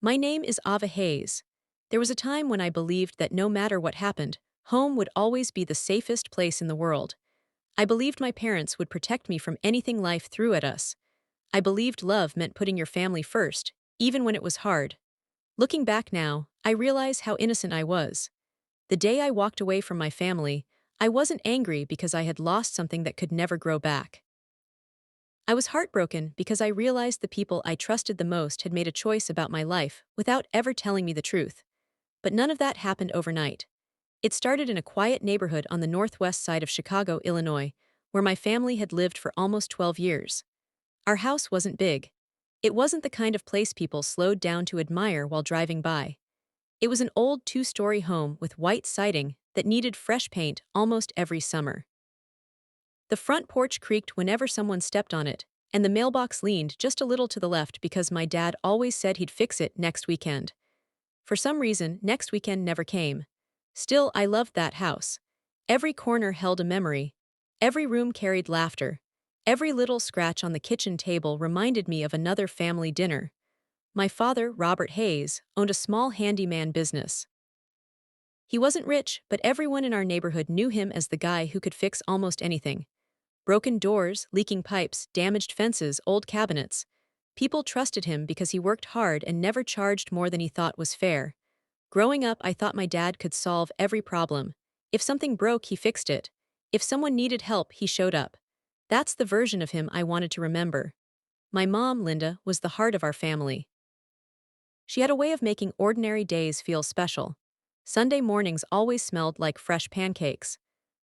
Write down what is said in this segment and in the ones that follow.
My name is Ava Hayes. There was a time when I believed that no matter what happened, home would always be the safest place in the world. I believed my parents would protect me from anything life threw at us. I believed love meant putting your family first, even when it was hard. Looking back now, I realize how innocent I was. The day I walked away from my family, I wasn't angry because I had lost something that could never grow back. I was heartbroken because I realized the people I trusted the most had made a choice about my life without ever telling me the truth. But none of that happened overnight. It started in a quiet neighborhood on the northwest side of Chicago, Illinois, where my family had lived for almost 12 years. Our house wasn't big. It wasn't the kind of place people slowed down to admire while driving by. It was an old two-story home with white siding that needed fresh paint almost every summer. The front porch creaked whenever someone stepped on it, and the mailbox leaned just a little to the left because my dad always said he'd fix it next weekend. For some reason, next weekend never came. Still, I loved that house. Every corner held a memory. Every room carried laughter. Every little scratch on the kitchen table reminded me of another family dinner. My father, Robert Hayes, owned a small handyman business. He wasn't rich, but everyone in our neighborhood knew him as the guy who could fix almost anything. Broken doors, leaking pipes, damaged fences, old cabinets. People trusted him because he worked hard and never charged more than he thought was fair. Growing up, I thought my dad could solve every problem. If something broke, he fixed it. If someone needed help, he showed up. That's the version of him I wanted to remember. My mom, Linda, was the heart of our family. She had a way of making ordinary days feel special. Sunday mornings always smelled like fresh pancakes.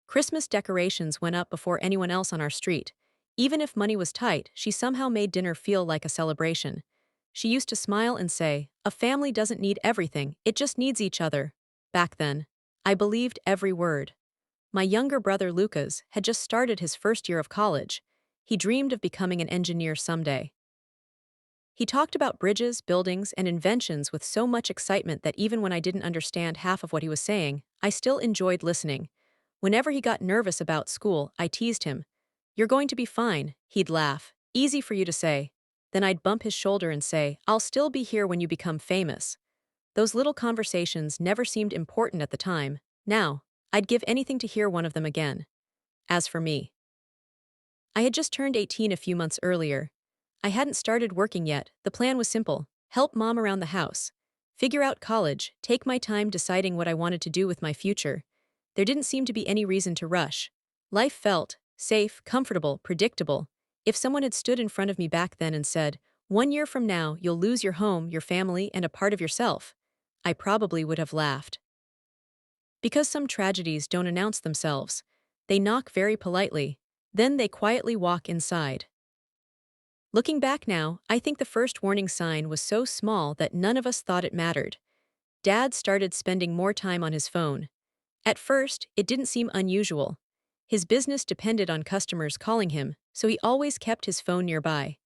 Christmas decorations went up before anyone else on our street. Even if money was tight, she somehow made dinner feel like a celebration. She used to smile and say, "A family doesn't need everything, it just needs each other." Back then, I believed every word. My younger brother Lucas had just started his first year of college. He dreamed of becoming an engineer someday. He talked about bridges, buildings, and inventions with so much excitement that even when I didn't understand half of what he was saying, I still enjoyed listening. Whenever he got nervous about school, I teased him. "You're going to be fine," he'd laugh. "Easy for you to say." Then I'd bump his shoulder and say, "I'll still be here when you become famous." Those little conversations never seemed important at the time. Now, I'd give anything to hear one of them again. As for me, I had just turned 18 a few months earlier. I hadn't started working yet. The plan was simple: help mom around the house, figure out college, take my time deciding what I wanted to do with my future. There didn't seem to be any reason to rush. Life felt safe, comfortable, predictable. If someone had stood in front of me back then and said, "1 year from now, you'll lose your home, your family, and a part of yourself," I probably would have laughed. Because some tragedies don't announce themselves. They knock very politely. Then they quietly walk inside. Looking back now, I think the first warning sign was so small that none of us thought it mattered. Dad started spending more time on his phone. At first, it didn't seem unusual. His business depended on customers calling him, so he always kept his phone nearby.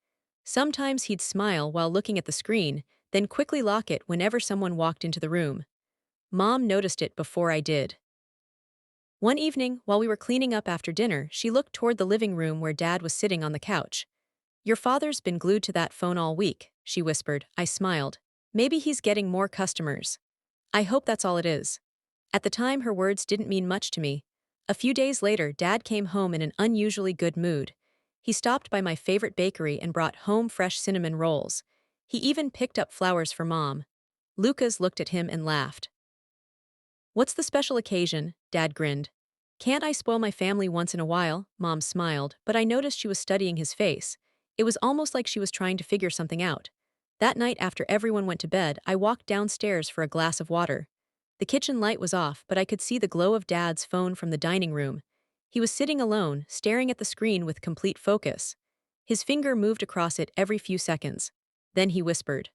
Sometimes he'd smile while looking at the screen, then quickly lock it whenever someone walked into the room. Mom noticed it before I did. One evening, while we were cleaning up after dinner, she looked toward the living room where Dad was sitting on the couch. "Your father's been glued to that phone all week," she whispered. I smiled. "Maybe he's getting more customers. I hope that's all it is." At the time, her words didn't mean much to me. A few days later, Dad came home in an unusually good mood. He stopped by my favorite bakery and brought home fresh cinnamon rolls. He even picked up flowers for Mom. Lucas looked at him and laughed. "What's the special occasion?" Dad grinned. "Can't I spoil my family once in a while?" Mom smiled, but I noticed she was studying his face. It was almost like she was trying to figure something out. That night after everyone went to bed, I walked downstairs for a glass of water. The kitchen light was off, but I could see the glow of Dad's phone from the dining room. He was sitting alone, staring at the screen with complete focus. His finger moved across it every few seconds. Then he whispered,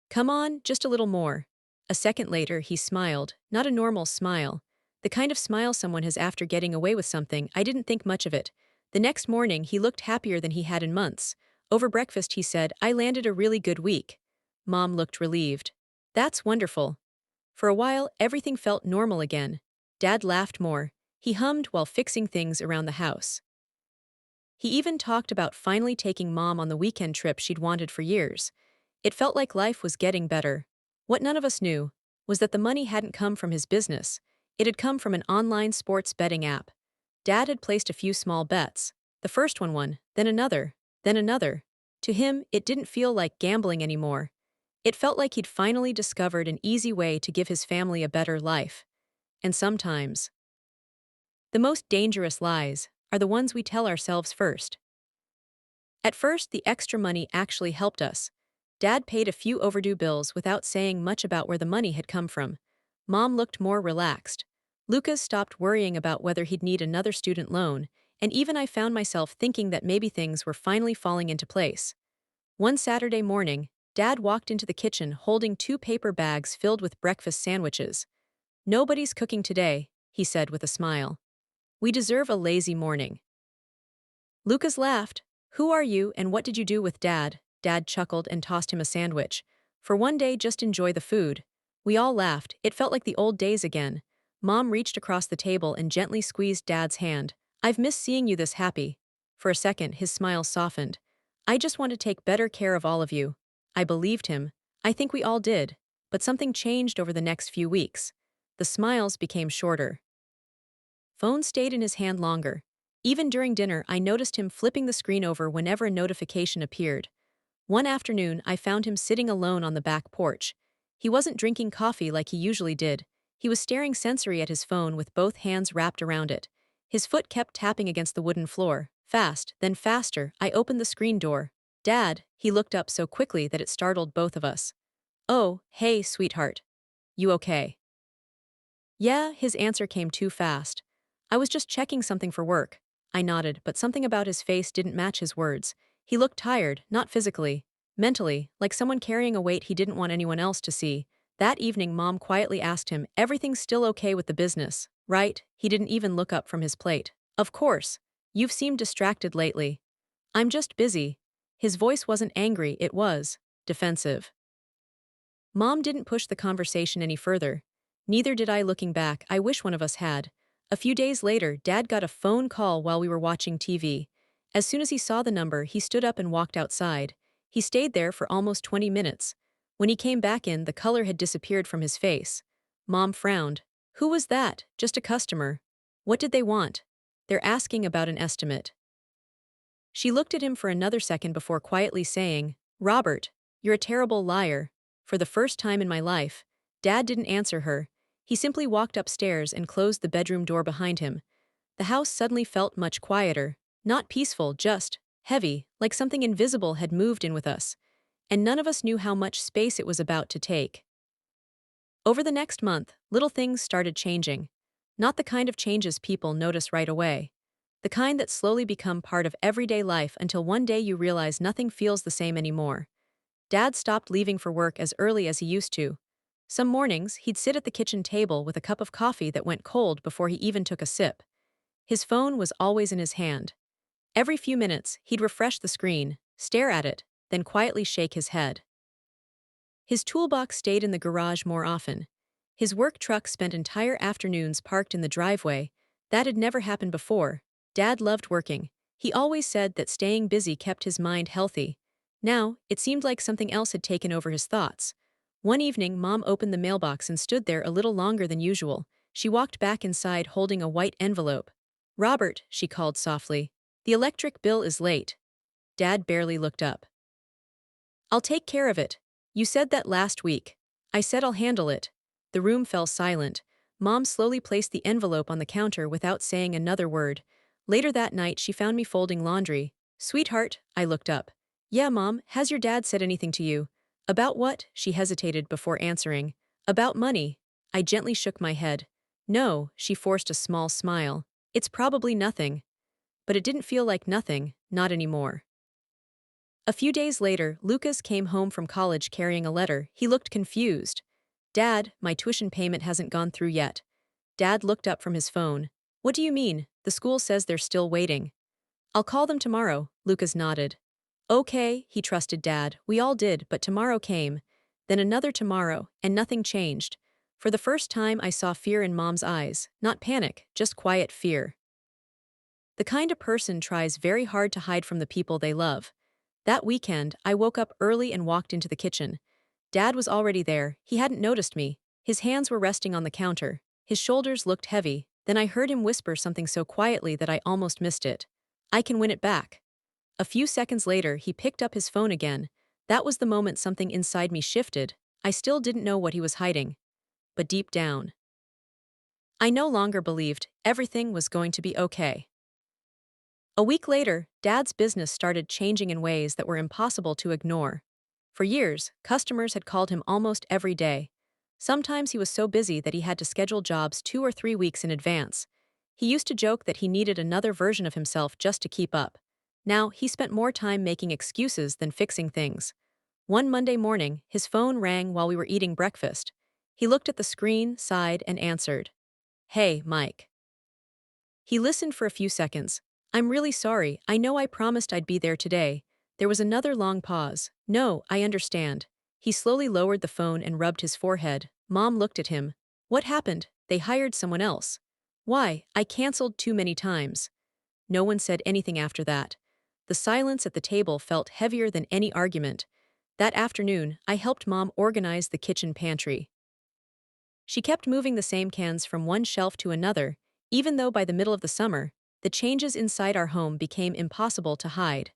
"Come on, just a little more." A second later, he smiled, not a normal smile. The kind of smile someone has after getting away with something. I didn't think much of it. The next morning, he looked happier than he had in months. Over breakfast, he said, "I landed a really good week." Mom looked relieved. "That's wonderful." For a while, everything felt normal again. Dad laughed more. He hummed while fixing things around the house. He even talked about finally taking Mom on the weekend trip she'd wanted for years. It felt like life was getting better. What none of us knew was that the money hadn't come from his business. It had come from an online sports betting app. Dad had placed a few small bets. The first one won, then another, then another. To him, it didn't feel like gambling anymore. It felt like he'd finally discovered an easy way to give his family a better life. And sometimes, the most dangerous lies are the ones we tell ourselves first. At first, the extra money actually helped us. Dad paid a few overdue bills without saying much about where the money had come from. Mom looked more relaxed. Lucas stopped worrying about whether he'd need another student loan, and even I found myself thinking that maybe things were finally falling into place. One Saturday morning, Dad walked into the kitchen holding 2 paper bags filled with breakfast sandwiches. "Nobody's cooking today," he said with a smile. "We deserve a lazy morning." Lucas laughed. "Who are you and what did you do with Dad?" Dad chuckled and tossed him a sandwich. "For one day, just enjoy the food." We all laughed. It felt like the old days again. Mom reached across the table and gently squeezed Dad's hand. "I've missed seeing you this happy." For a second, his smile softened. "I just want to take better care of all of you." I believed him. I think we all did. But something changed over the next few weeks. The smiles became shorter. Phone stayed in his hand longer. Even during dinner, I noticed him flipping the screen over whenever a notification appeared. One afternoon, I found him sitting alone on the back porch. He wasn't drinking coffee like he usually did. He was staring sensory at his phone with both hands wrapped around it. His foot kept tapping against the wooden floor. Fast, then faster, I opened the screen door. "Dad," he looked up so quickly that it startled both of us. "Oh, hey, sweetheart. You okay?" "Yeah," his answer came too fast. "I was just checking something for work." I nodded, but something about his face didn't match his words. He looked tired, not physically, mentally, like someone carrying a weight he didn't want anyone else to see. That evening, Mom quietly asked him, "Everything's still okay with the business, right?" He didn't even look up from his plate. "Of course. You've seemed distracted lately." "I'm just busy." His voice wasn't angry, it was defensive. Mom didn't push the conversation any further. Neither did I looking back. I wish one of us had. A few days later, Dad got a phone call while we were watching TV. As soon as he saw the number, he stood up and walked outside. He stayed there for almost 20 minutes. When he came back in, the color had disappeared from his face. Mom frowned. "Who was that? Just a customer." "What did they want?" "They're asking about an estimate." She looked at him for another second before quietly saying, "Robert, you're a terrible liar." For the first time in my life, Dad didn't answer her. He simply walked upstairs and closed the bedroom door behind him. The house suddenly felt much quieter. Not peaceful, just heavy, like something invisible had moved in with us. And none of us knew how much space it was about to take. Over the next month, little things started changing. Not the kind of changes people notice right away. The kind that slowly become part of everyday life until one day you realize nothing feels the same anymore. Dad stopped leaving for work as early as he used to. Some mornings, he'd sit at the kitchen table with a cup of coffee that went cold before he even took a sip. His phone was always in his hand. Every few minutes, he'd refresh the screen, stare at it, then quietly shake his head. His toolbox stayed in the garage more often. His work truck spent entire afternoons parked in the driveway. That had never happened before. Dad loved working. He always said that staying busy kept his mind healthy. Now, it seemed like something else had taken over his thoughts. One evening, Mom opened the mailbox and stood there a little longer than usual. She walked back inside holding a white envelope. "Robert," she called softly, "the electric bill is late." Dad barely looked up. "I'll take care of it. You said that last week." "I said I'll handle it." The room fell silent. Mom slowly placed the envelope on the counter without saying another word. Later that night, she found me folding laundry. "Sweetheart," I looked up. "Yeah, Mom, has your dad said anything to you?" "About what?" She hesitated before answering. "About money." I gently shook my head. "No," she forced a small smile. "It's probably nothing." But it didn't feel like nothing, not anymore. A few days later, Lucas came home from college carrying a letter. He looked confused. "Dad, my tuition payment hasn't gone through yet." Dad looked up from his phone. "What do you mean? The school says they're still waiting." "I'll call them tomorrow," Lucas nodded. "Okay," he trusted Dad. We all did, but tomorrow came. Then another tomorrow, and nothing changed. For the first time, I saw fear in Mom's eyes. Not panic, just quiet fear. The kind of person tries very hard to hide from the people they love. That weekend, I woke up early and walked into the kitchen. Dad was already there. He hadn't noticed me. His hands were resting on the counter. His shoulders looked heavy. Then I heard him whisper something so quietly that I almost missed it. I can win it back. A few seconds later, he picked up his phone again. That was the moment something inside me shifted. I still didn't know what he was hiding. But deep down, I no longer believed everything was going to be okay. A week later, Dad's business started changing in ways that were impossible to ignore. For years, customers had called him almost every day. Sometimes he was so busy that he had to schedule jobs 2 or 3 weeks in advance. He used to joke that he needed another version of himself just to keep up. Now, he spent more time making excuses than fixing things. One Monday morning, his phone rang while we were eating breakfast. He looked at the screen, sighed, and answered. "Hey, Mike." He listened for a few seconds. "I'm really sorry, I know I promised I'd be there today." There was another long pause. "No, I understand." He slowly lowered the phone and rubbed his forehead. Mom looked at him. "What happened? They hired someone else." "Why? I canceled too many times." No one said anything after that. The silence at the table felt heavier than any argument. That afternoon, I helped Mom organize the kitchen pantry. She kept moving the same cans from one shelf to another, even though by the middle of the summer, the changes inside our home became impossible to hide.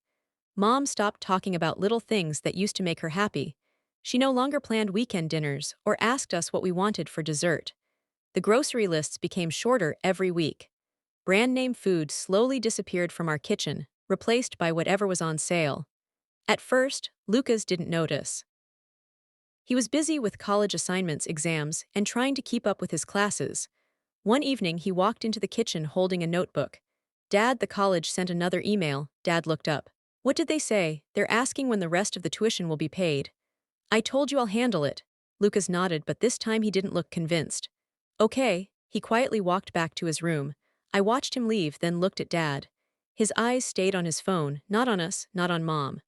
Mom stopped talking about little things that used to make her happy. She no longer planned weekend dinners or asked us what we wanted for dessert. The grocery lists became shorter every week. Brand name food slowly disappeared from our kitchen, replaced by whatever was on sale. At first, Lucas didn't notice. He was busy with college assignments, exams, and trying to keep up with his classes. One evening, he walked into the kitchen holding a notebook. "Dad, the college sent another email." Dad looked up. "What did they say?" "They're asking when the rest of the tuition will be paid." "I told you I'll handle it." Lucas nodded, but this time he didn't look convinced. "Okay." He quietly walked back to his room. I watched him leave, then looked at Dad. His eyes stayed on his phone, not on us, not on Mom.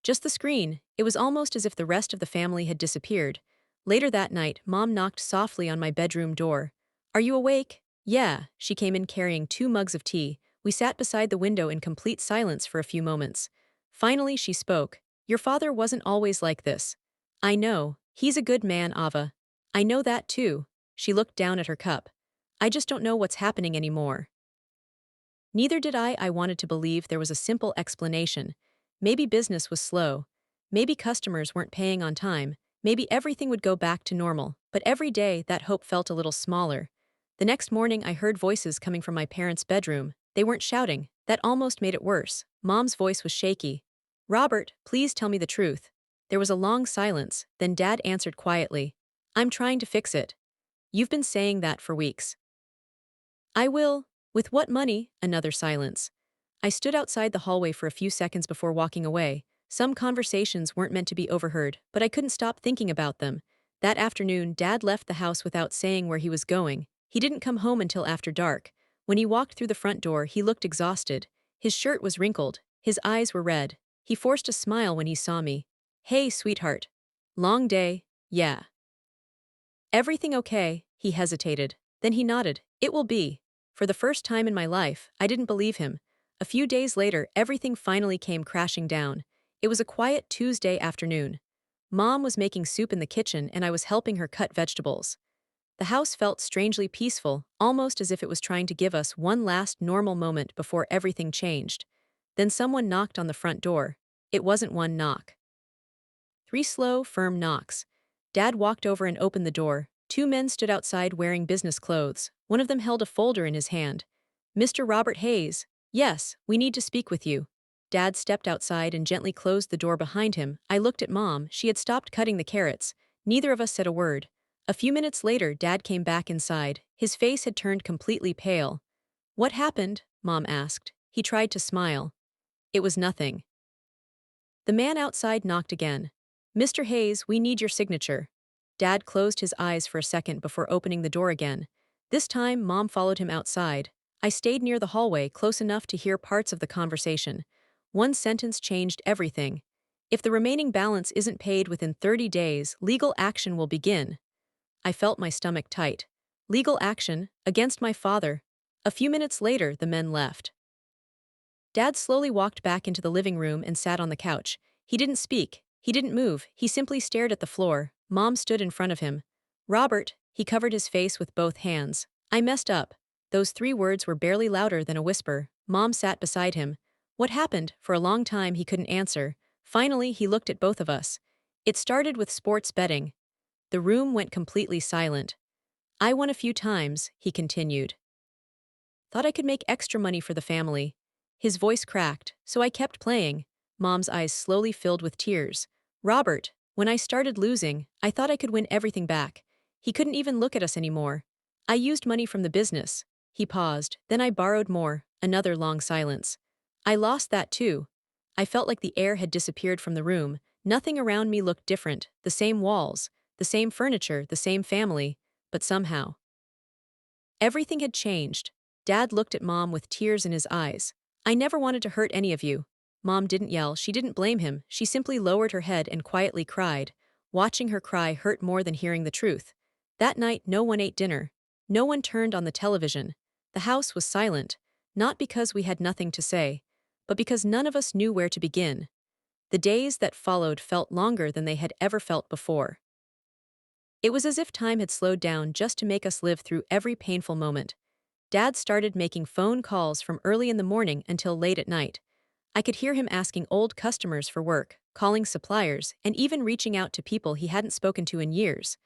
Just the screen. It was almost as if the rest of the family had disappeared. Later that night, Mom knocked softly on my bedroom door. "Are you awake?" "Yeah." She came in carrying 2 mugs of tea. We sat beside the window in complete silence for a few moments. Finally, she spoke. "Your father wasn't always like this." "I know. He's a good man, Ava." "I know that too." She looked down at her cup. "I just don't know what's happening anymore." Neither did I. I wanted to believe there was a simple explanation. Maybe business was slow. Maybe customers weren't paying on time. Maybe everything would go back to normal. But every day, that hope felt a little smaller. The next morning, I heard voices coming from my parents' bedroom. They weren't shouting. That almost made it worse. Mom's voice was shaky. "Robert, please tell me the truth." There was a long silence, then Dad answered quietly. "I'm trying to fix it." "You've been saying that for weeks." "I will." "With what money?" Another silence. I stood outside the hallway for a few seconds before walking away. Some conversations weren't meant to be overheard, but I couldn't stop thinking about them. That afternoon, Dad left the house without saying where he was going. He didn't come home until after dark. When he walked through the front door, he looked exhausted. His shirt was wrinkled. His eyes were red. He forced a smile when he saw me. "Hey, sweetheart. Long day?" "Yeah." "Everything okay?" He hesitated. Then he nodded. "It will be." For the first time in my life, I didn't believe him. A few days later, everything finally came crashing down. It was a quiet Tuesday afternoon. Mom was making soup in the kitchen and I was helping her cut vegetables. The house felt strangely peaceful, almost as if it was trying to give us one last normal moment before everything changed. Then someone knocked on the front door. It wasn't one knock. 3 slow, firm knocks. Dad walked over and opened the door. 2 men stood outside wearing business clothes. One of them held a folder in his hand. "Mr. Robert Hayes." "Yes, we need to speak with you." Dad stepped outside and gently closed the door behind him. I looked at Mom. She had stopped cutting the carrots. Neither of us said a word. A few minutes later, Dad came back inside. His face had turned completely pale. "What happened?" Mom asked. He tried to smile. "It was nothing." The man outside knocked again. "Mr. Hayes, we need your signature." Dad closed his eyes for a second before opening the door again. This time, Mom followed him outside. I stayed near the hallway, close enough to hear parts of the conversation. One sentence changed everything. "If the remaining balance isn't paid within 30 days, legal action will begin." I felt my stomach tight. Legal action? Against my father? A few minutes later, the men left. Dad slowly walked back into the living room and sat on the couch. He didn't speak. He didn't move. He simply stared at the floor. Mom stood in front of him. Robert, he covered his face with both hands. I messed up. Those 3 words were barely louder than a whisper. Mom sat beside him. What happened? For a long time he couldn't answer. Finally, he looked at both of us. It started with sports betting. The room went completely silent. I won a few times, he continued. Thought I could make extra money for the family. His voice cracked, so I kept playing. Mom's eyes slowly filled with tears. Robert, when I started losing, I thought I could win everything back. He couldn't even look at us anymore. I used money from the business. He paused, then I borrowed more. Another long silence. I lost that too. I felt like the air had disappeared from the room. Nothing around me looked different. The same walls, the same furniture, the same family. But somehow, everything had changed. Dad looked at Mom with tears in his eyes. I never wanted to hurt any of you. Mom didn't yell, she didn't blame him, she simply lowered her head and quietly cried. Watching her cry hurt more than hearing the truth. That night, no one ate dinner. No one turned on the television. The house was silent, not because we had nothing to say, but because none of us knew where to begin. The days that followed felt longer than they had ever felt before. It was as if time had slowed down just to make us live through every painful moment. Dad started making phone calls from early in the morning until late at night. I could hear him asking old customers for work, calling suppliers, and even reaching out to people he hadn't spoken to in years.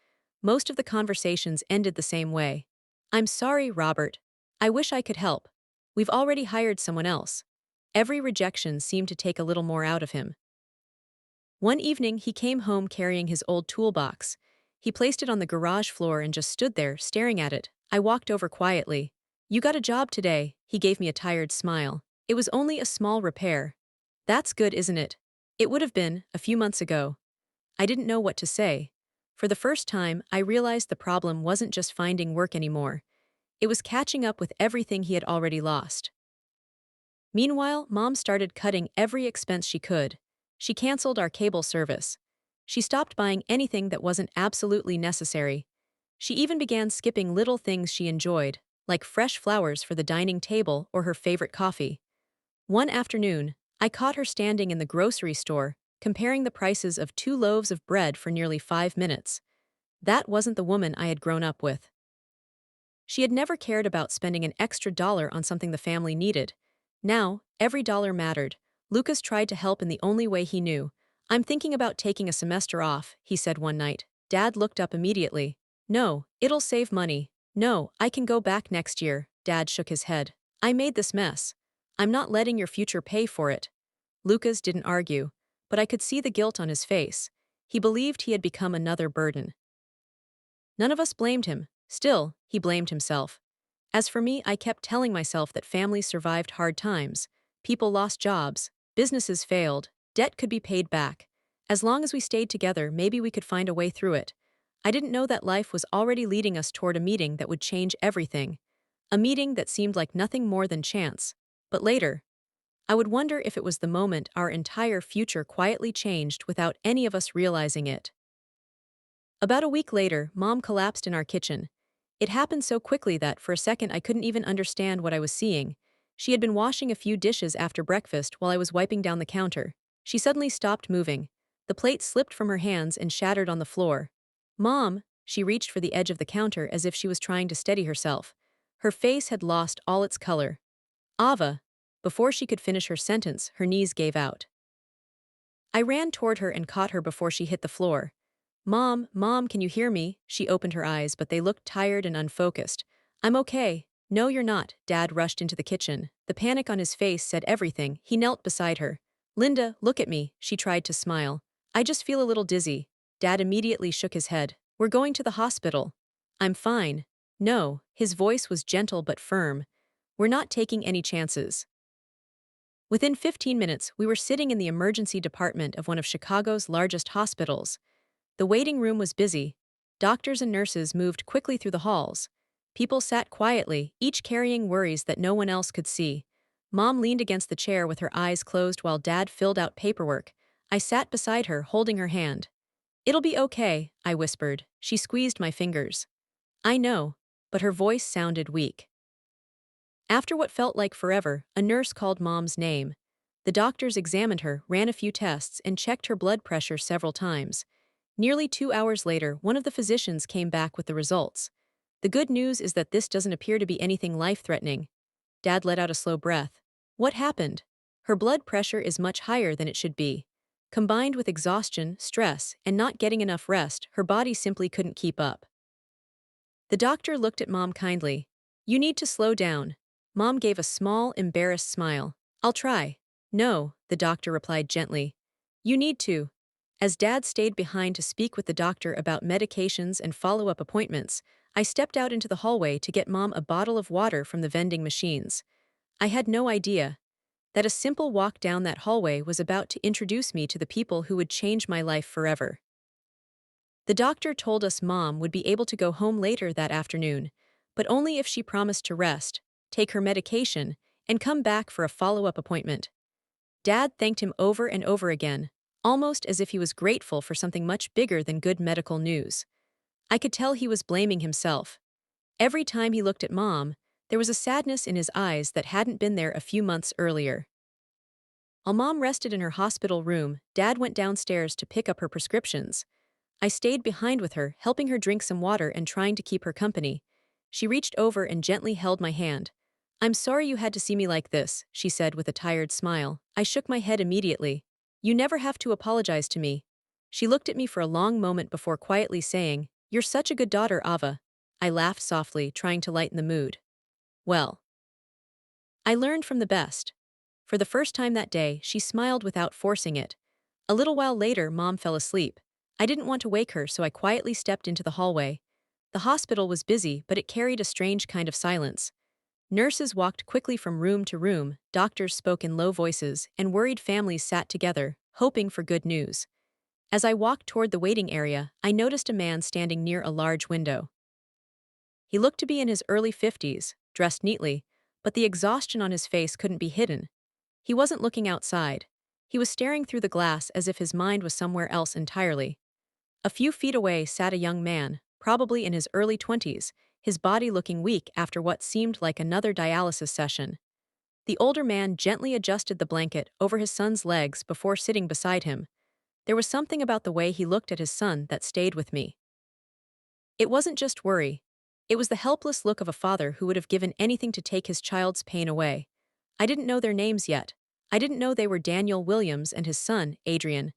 Most of the conversations ended the same way. I'm sorry, Robert. I wish I could help. We've already hired someone else. Every rejection seemed to take a little more out of him. One evening, he came home carrying his old toolbox. He placed it on the garage floor and just stood there, staring at it. I walked over quietly. You got a job today, he gave me a tired smile. It was only a small repair. That's good, isn't it? It would have been, a few months ago. I didn't know what to say. For the first time, I realized the problem wasn't just finding work anymore. It was catching up with everything he had already lost. Meanwhile, Mom started cutting every expense she could. She canceled our cable service. She stopped buying anything that wasn't absolutely necessary. She even began skipping little things she enjoyed, like fresh flowers for the dining table or her favorite coffee. One afternoon, I caught her standing in the grocery store, comparing the prices of 2 loaves of bread for nearly 5 minutes. That wasn't the woman I had grown up with. She had never cared about spending an extra dollar on something the family needed. Now, every dollar mattered. Lucas tried to help in the only way he knew. I'm thinking about taking a semester off, he said one night. Dad looked up immediately. No, it'll save money. No, I can go back next year. Dad shook his head. I made this mess. I'm not letting your future pay for it. Lucas didn't argue, but I could see the guilt on his face. He believed he had become another burden. None of us blamed him. Still, he blamed himself. As for me, I kept telling myself that families survived hard times. People lost jobs. Businesses failed. Debt could be paid back. As long as we stayed together, maybe we could find a way through it. I didn't know that life was already leading us toward a meeting that would change everything. A meeting that seemed like nothing more than chance. But later, I would wonder if it was the moment our entire future quietly changed without any of us realizing it. About a week later, Mom collapsed in our kitchen. It happened so quickly that, for a second, I couldn't even understand what I was seeing. She had been washing a few dishes after breakfast while I was wiping down the counter. She suddenly stopped moving. The plate slipped from her hands and shattered on the floor. Mom, she reached for the edge of the counter as if she was trying to steady herself. Her face had lost all its color. Ava. Before she could finish her sentence, her knees gave out. I ran toward her and caught her before she hit the floor. Mom, can you hear me? She opened her eyes, but they looked tired and unfocused. I'm okay. No, you're not. Dad rushed into the kitchen. The panic on his face said everything. He knelt beside her. Linda, look at me. She tried to smile. I just feel a little dizzy. Dad immediately shook his head. We're going to the hospital. I'm fine. No, his voice was gentle but firm. We're not taking any chances. Within 15 minutes, we were sitting in the emergency department of one of Chicago's largest hospitals. The waiting room was busy. Doctors and nurses moved quickly through the halls. People sat quietly, each carrying worries that no one else could see. Mom leaned against the chair with her eyes closed while Dad filled out paperwork. I sat beside her, holding her hand. It'll be okay, I whispered. She squeezed my fingers. I know, but her voice sounded weak. After what felt like forever, a nurse called Mom's name. The doctors examined her, ran a few tests, and checked her blood pressure several times. Nearly 2 hours later, one of the physicians came back with the results. The good news is that this doesn't appear to be anything life-threatening. Dad let out a slow breath. What happened? Her blood pressure is much higher than it should be. Combined with exhaustion, stress, and not getting enough rest, her body simply couldn't keep up. The doctor looked at Mom kindly. You need to slow down. Mom gave a small, embarrassed smile. I'll try. No, the doctor replied gently. You need to. As Dad stayed behind to speak with the doctor about medications and follow-up appointments, I stepped out into the hallway to get Mom a bottle of water from the vending machines. I had no idea that a simple walk down that hallway was about to introduce me to the people who would change my life forever. The doctor told us Mom would be able to go home later that afternoon, but only if she promised to rest, take her medication, and come back for a follow-up appointment. Dad thanked him over and over again, almost as if he was grateful for something much bigger than good medical news. I could tell he was blaming himself. Every time he looked at Mom, there was a sadness in his eyes that hadn't been there a few months earlier. While Mom rested in her hospital room, Dad went downstairs to pick up her prescriptions. I stayed behind with her, helping her drink some water and trying to keep her company. She reached over and gently held my hand. I'm sorry you had to see me like this, she said with a tired smile. I shook my head immediately. You never have to apologize to me. She looked at me for a long moment before quietly saying, You're such a good daughter, Ava. I laughed softly, trying to lighten the mood. Well, I learned from the best. For the first time that day, she smiled without forcing it. A little while later, Mom fell asleep. I didn't want to wake her, so I quietly stepped into the hallway. The hospital was busy, but it carried a strange kind of silence. Nurses walked quickly from room to room, doctors spoke in low voices, and worried families sat together, hoping for good news. As I walked toward the waiting area, I noticed a man standing near a large window. He looked to be in his early 50s, dressed neatly, but the exhaustion on his face couldn't be hidden. He wasn't looking outside. He was staring through the glass as if his mind was somewhere else entirely. A few feet away sat a young man, probably in his early 20s, his body looking weak after what seemed like another dialysis session. The older man gently adjusted the blanket over his son's legs before sitting beside him. There was something about the way he looked at his son that stayed with me. It wasn't just worry. It was the helpless look of a father who would have given anything to take his child's pain away. I didn't know their names yet. I didn't know they were Daniel Williams and his son, Adrian.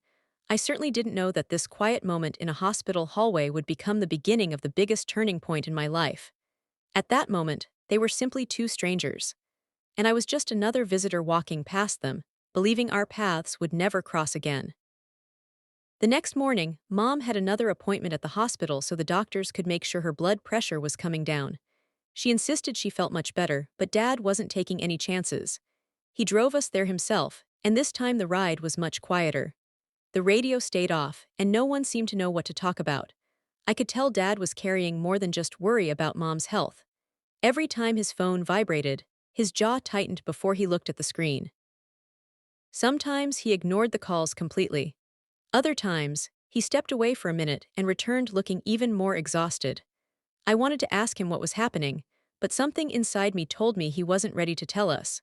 I certainly didn't know that this quiet moment in a hospital hallway would become the beginning of the biggest turning point in my life. At that moment, they were simply two strangers. And I was just another visitor walking past them, believing our paths would never cross again. The next morning, Mom had another appointment at the hospital so the doctors could make sure her blood pressure was coming down. She insisted she felt much better, but Dad wasn't taking any chances. He drove us there himself, and this time the ride was much quieter. The radio stayed off, and no one seemed to know what to talk about. I could tell Dad was carrying more than just worry about Mom's health. Every time his phone vibrated, his jaw tightened before he looked at the screen. Sometimes he ignored the calls completely. Other times, he stepped away for a minute and returned looking even more exhausted. I wanted to ask him what was happening, but something inside me told me he wasn't ready to tell us.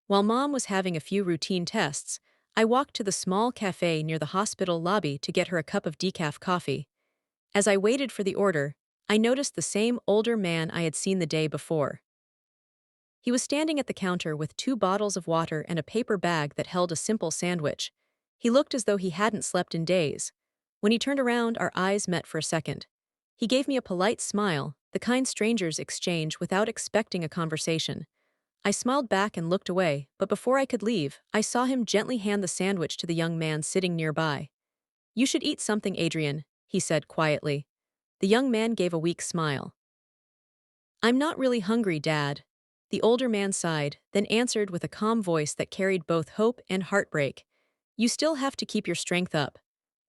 While Mom was having a few routine tests, I walked to the small cafe near the hospital lobby to get her a cup of decaf coffee. As I waited for the order, I noticed the same older man I had seen the day before. He was standing at the counter with 2 bottles of water and a paper bag that held a simple sandwich. He looked as though he hadn't slept in days. When he turned around, our eyes met for a second. He gave me a polite smile, the kind strangers exchange without expecting a conversation. I smiled back and looked away, but before I could leave, I saw him gently hand the sandwich to the young man sitting nearby. You should eat something, Adrian, he said quietly. The young man gave a weak smile. I'm not really hungry, Dad. The older man sighed, then answered with a calm voice that carried both hope and heartbreak. You still have to keep your strength up.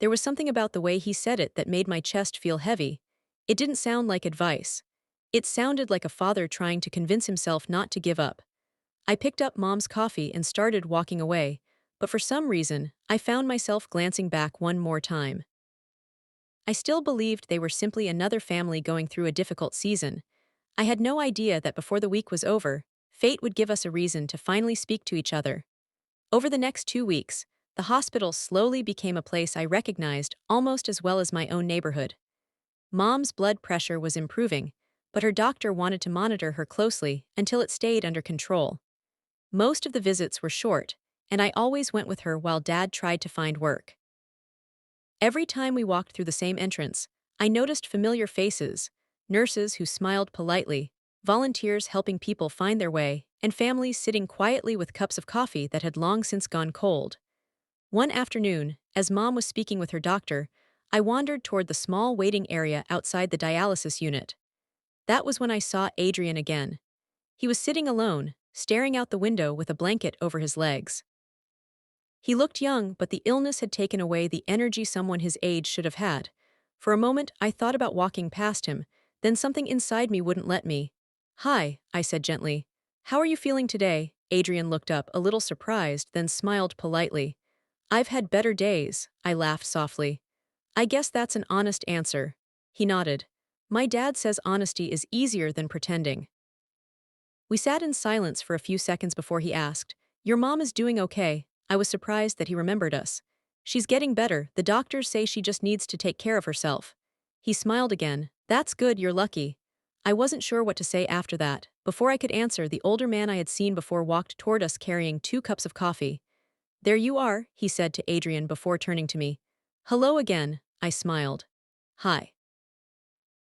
There was something about the way he said it that made my chest feel heavy. It didn't sound like advice. It sounded like a father trying to convince himself not to give up. I picked up Mom's coffee and started walking away, but for some reason, I found myself glancing back one more time. I still believed they were simply another family going through a difficult season. I had no idea that before the week was over, fate would give us a reason to finally speak to each other. Over the next 2 weeks, the hospital slowly became a place I recognized almost as well as my own neighborhood. Mom's blood pressure was improving, but her doctor wanted to monitor her closely until it stayed under control. Most of the visits were short, and I always went with her while Dad tried to find work. Every time we walked through the same entrance, I noticed familiar faces: nurses who smiled politely, volunteers helping people find their way, and families sitting quietly with cups of coffee that had long since gone cold. One afternoon, as Mom was speaking with her doctor, I wandered toward the small waiting area outside the dialysis unit. That was when I saw Adrian again. He was sitting alone, staring out the window with a blanket over his legs. He looked young, but the illness had taken away the energy someone his age should have had. For a moment, I thought about walking past him, then something inside me wouldn't let me. "Hi," I said gently. "How are you feeling today?" Adrian looked up, a little surprised, then smiled politely. "I've had better days," I laughed softly. "I guess that's an honest answer." He nodded. "My dad says honesty is easier than pretending." We sat in silence for a few seconds before he asked, "Your mom is doing okay?" I was surprised that he remembered us. "She's getting better. The doctors say she just needs to take care of herself." He smiled again. "That's good, you're lucky." I wasn't sure what to say after that. Before I could answer, the older man I had seen before walked toward us carrying 2 cups of coffee. "There you are," he said to Adrian before turning to me. "Hello again," I smiled. "Hi."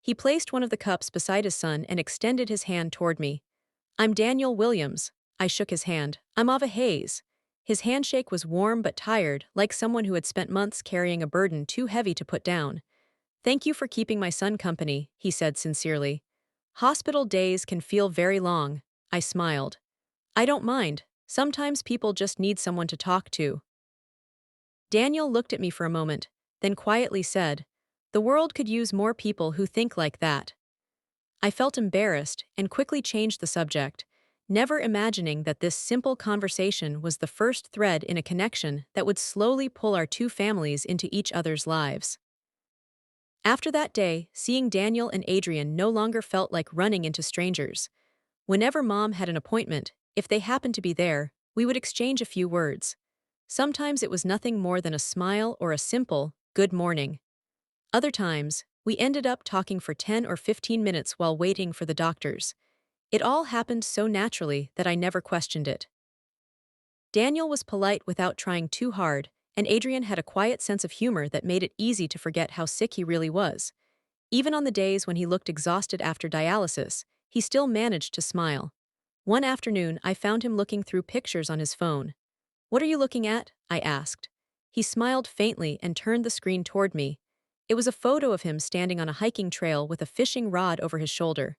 He placed one of the cups beside his son and extended his hand toward me. "I'm Daniel Williams." I shook his hand. "I'm Ava Hayes." His handshake was warm but tired, like someone who had spent months carrying a burden too heavy to put down. "Thank you for keeping my son company," he said sincerely. "Hospital days can feel very long." I smiled. "I don't mind. Sometimes people just need someone to talk to." Daniel looked at me for a moment, then quietly said, "The world could use more people who think like that." I felt embarrassed and quickly changed the subject, never imagining that this simple conversation was the first thread in a connection that would slowly pull our two families into each other's lives. After that day, seeing Daniel and Adrian no longer felt like running into strangers. Whenever Mom had an appointment, if they happened to be there, we would exchange a few words. Sometimes it was nothing more than a smile or a simple, "Good morning." Other times, we ended up talking for 10 or 15 minutes while waiting for the doctors. It all happened so naturally that I never questioned it. Daniel was polite without trying too hard, and Adrian had a quiet sense of humor that made it easy to forget how sick he really was. Even on the days when he looked exhausted after dialysis, he still managed to smile. One afternoon, I found him looking through pictures on his phone. "What are you looking at?" I asked. He smiled faintly and turned the screen toward me. It was a photo of him standing on a hiking trail with a fishing rod over his shoulder.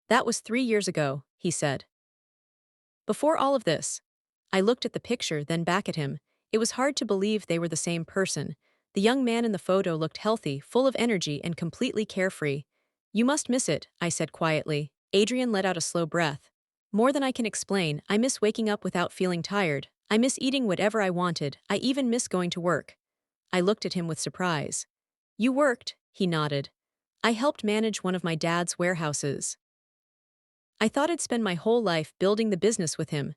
"That was 3 years ago," he said. Before all of this, I looked at the picture, then back at him. It was hard to believe they were the same person. The young man in the photo looked healthy, full of energy, and completely carefree. "You must miss it," I said quietly. Adrian let out a slow breath. "More than I can explain. I miss waking up without feeling tired. I miss eating whatever I wanted. I even miss going to work." I looked at him with surprise. "You worked?" He nodded. "I helped manage one of my dad's warehouses." I thought I'd spend my whole life building the business with him.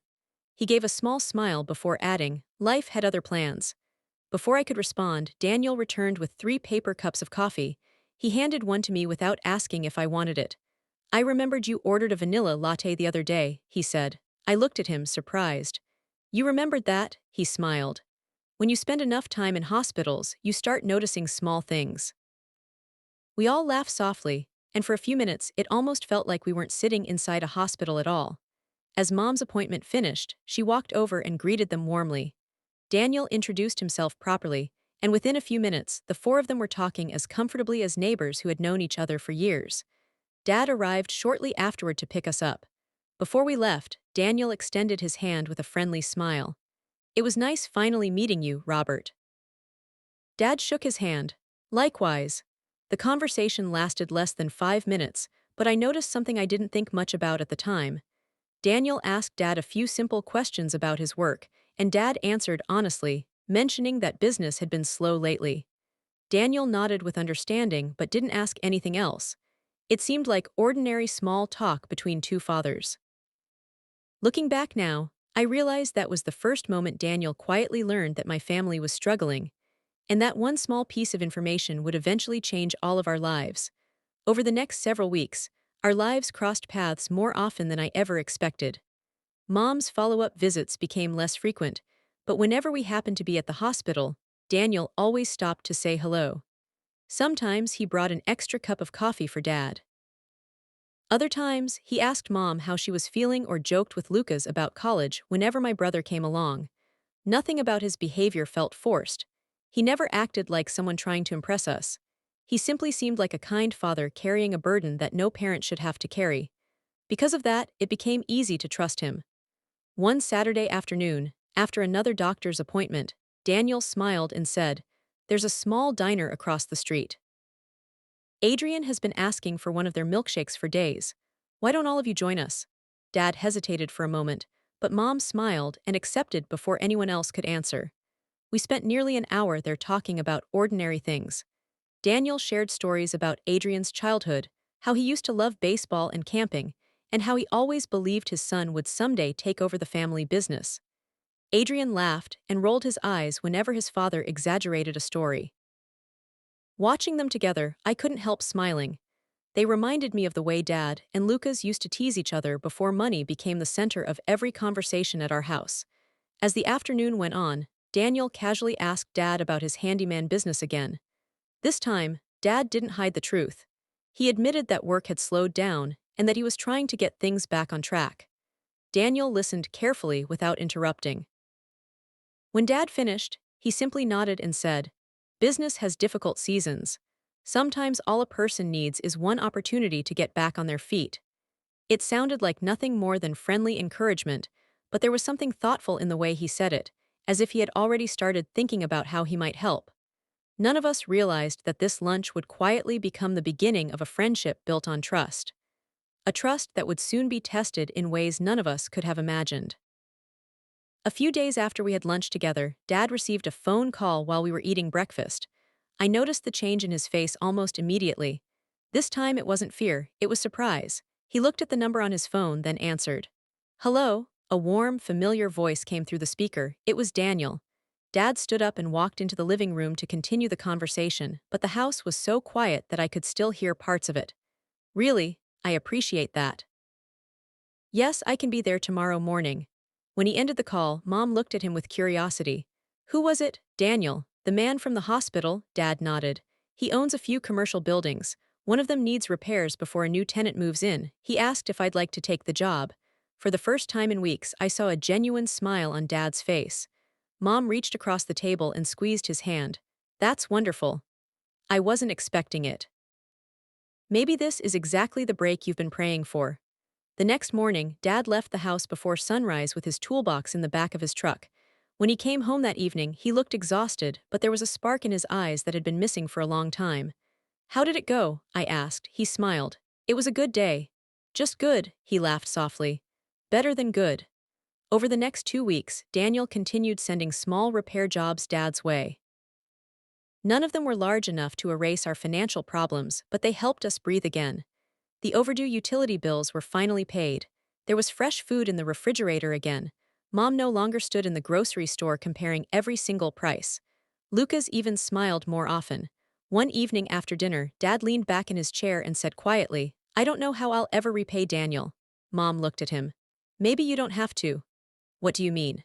He gave a small smile before adding, "Life had other plans." Before I could respond, Daniel returned with 3 paper cups of coffee. He handed one to me without asking if I wanted it. "I remembered you ordered a vanilla latte the other day," he said. I looked at him, surprised. "You remembered that?" He smiled. "When you spend enough time in hospitals, you start noticing small things." We all laughed softly, and for a few minutes it almost felt like we weren't sitting inside a hospital at all. As Mom's appointment finished, she walked over and greeted them warmly. Daniel introduced himself properly, and within a few minutes, the four of them were talking as comfortably as neighbors who had known each other for years. Dad arrived shortly afterward to pick us up. Before we left, Daniel extended his hand with a friendly smile. "It was nice finally meeting you, Robert." Dad shook his hand. "Likewise." The conversation lasted less than 5 minutes, but I noticed something I didn't think much about at the time. Daniel asked Dad a few simple questions about his work, and Dad answered honestly, mentioning that business had been slow lately. Daniel nodded with understanding but didn't ask anything else. It seemed like ordinary small talk between two fathers. Looking back now, I realize that was the first moment Daniel quietly learned that my family was struggling, and that one small piece of information would eventually change all of our lives. Over the next several weeks, our lives crossed paths more often than I ever expected. Mom's follow-up visits became less frequent, but whenever we happened to be at the hospital, Daniel always stopped to say hello. Sometimes he brought an extra cup of coffee for Dad. Other times, he asked Mom how she was feeling or joked with Lucas about college whenever my brother came along. Nothing about his behavior felt forced. He never acted like someone trying to impress us. He simply seemed like a kind father carrying a burden that no parent should have to carry. Because of that, it became easy to trust him. One Saturday afternoon, after another doctor's appointment, Daniel smiled and said, "There's a small diner across the street. Adrian has been asking for one of their milkshakes for days. Why don't all of you join us?" Dad hesitated for a moment, but Mom smiled and accepted before anyone else could answer. We spent nearly an hour there talking about ordinary things. Daniel shared stories about Adrian's childhood, how he used to love baseball and camping, and how he always believed his son would someday take over the family business. Adrian laughed and rolled his eyes whenever his father exaggerated a story. Watching them together, I couldn't help smiling. They reminded me of the way Dad and Lucas used to tease each other before money became the center of every conversation at our house. As the afternoon went on, Daniel casually asked Dad about his handyman business again. This time, Dad didn't hide the truth. He admitted that work had slowed down and that he was trying to get things back on track. Daniel listened carefully without interrupting. When Dad finished, he simply nodded and said, "Business has difficult seasons. Sometimes all a person needs is one opportunity to get back on their feet." It sounded like nothing more than friendly encouragement, but there was something thoughtful in the way he said it, as if he had already started thinking about how he might help. None of us realized that this lunch would quietly become the beginning of a friendship built on trust. A trust that would soon be tested in ways none of us could have imagined. A few days after we had lunch together, Dad received a phone call while we were eating breakfast. I noticed the change in his face almost immediately. This time it wasn't fear, it was surprise. He looked at the number on his phone, then answered. "Hello?" A warm, familiar voice came through the speaker. It was Daniel. Dad stood up and walked into the living room to continue the conversation, but the house was so quiet that I could still hear parts of it. "Really? I appreciate that." "Yes, I can be there tomorrow morning." When he ended the call, Mom looked at him with curiosity. "Who was it?" "Daniel, the man from the hospital," Dad nodded. "He owns a few commercial buildings. One of them needs repairs before a new tenant moves in. He asked if I'd like to take the job." For the first time in weeks, I saw a genuine smile on Dad's face. Mom reached across the table and squeezed his hand. "That's wonderful. I wasn't expecting it. Maybe this is exactly the break you've been praying for." The next morning, Dad left the house before sunrise with his toolbox in the back of his truck. When he came home that evening, he looked exhausted, but there was a spark in his eyes that had been missing for a long time. "How did it go?" I asked. He smiled. "It was a good day." "Just good," he laughed softly. "Better than good." Over the next 2 weeks, Daniel continued sending small repair jobs Dad's way. None of them were large enough to erase our financial problems, but they helped us breathe again. The overdue utility bills were finally paid. There was fresh food in the refrigerator again. Mom no longer stood in the grocery store comparing every single price. Lucas even smiled more often. One evening after dinner, Dad leaned back in his chair and said quietly, "I don't know how I'll ever repay Daniel." Mom looked at him. "Maybe you don't have to." "What do you mean?"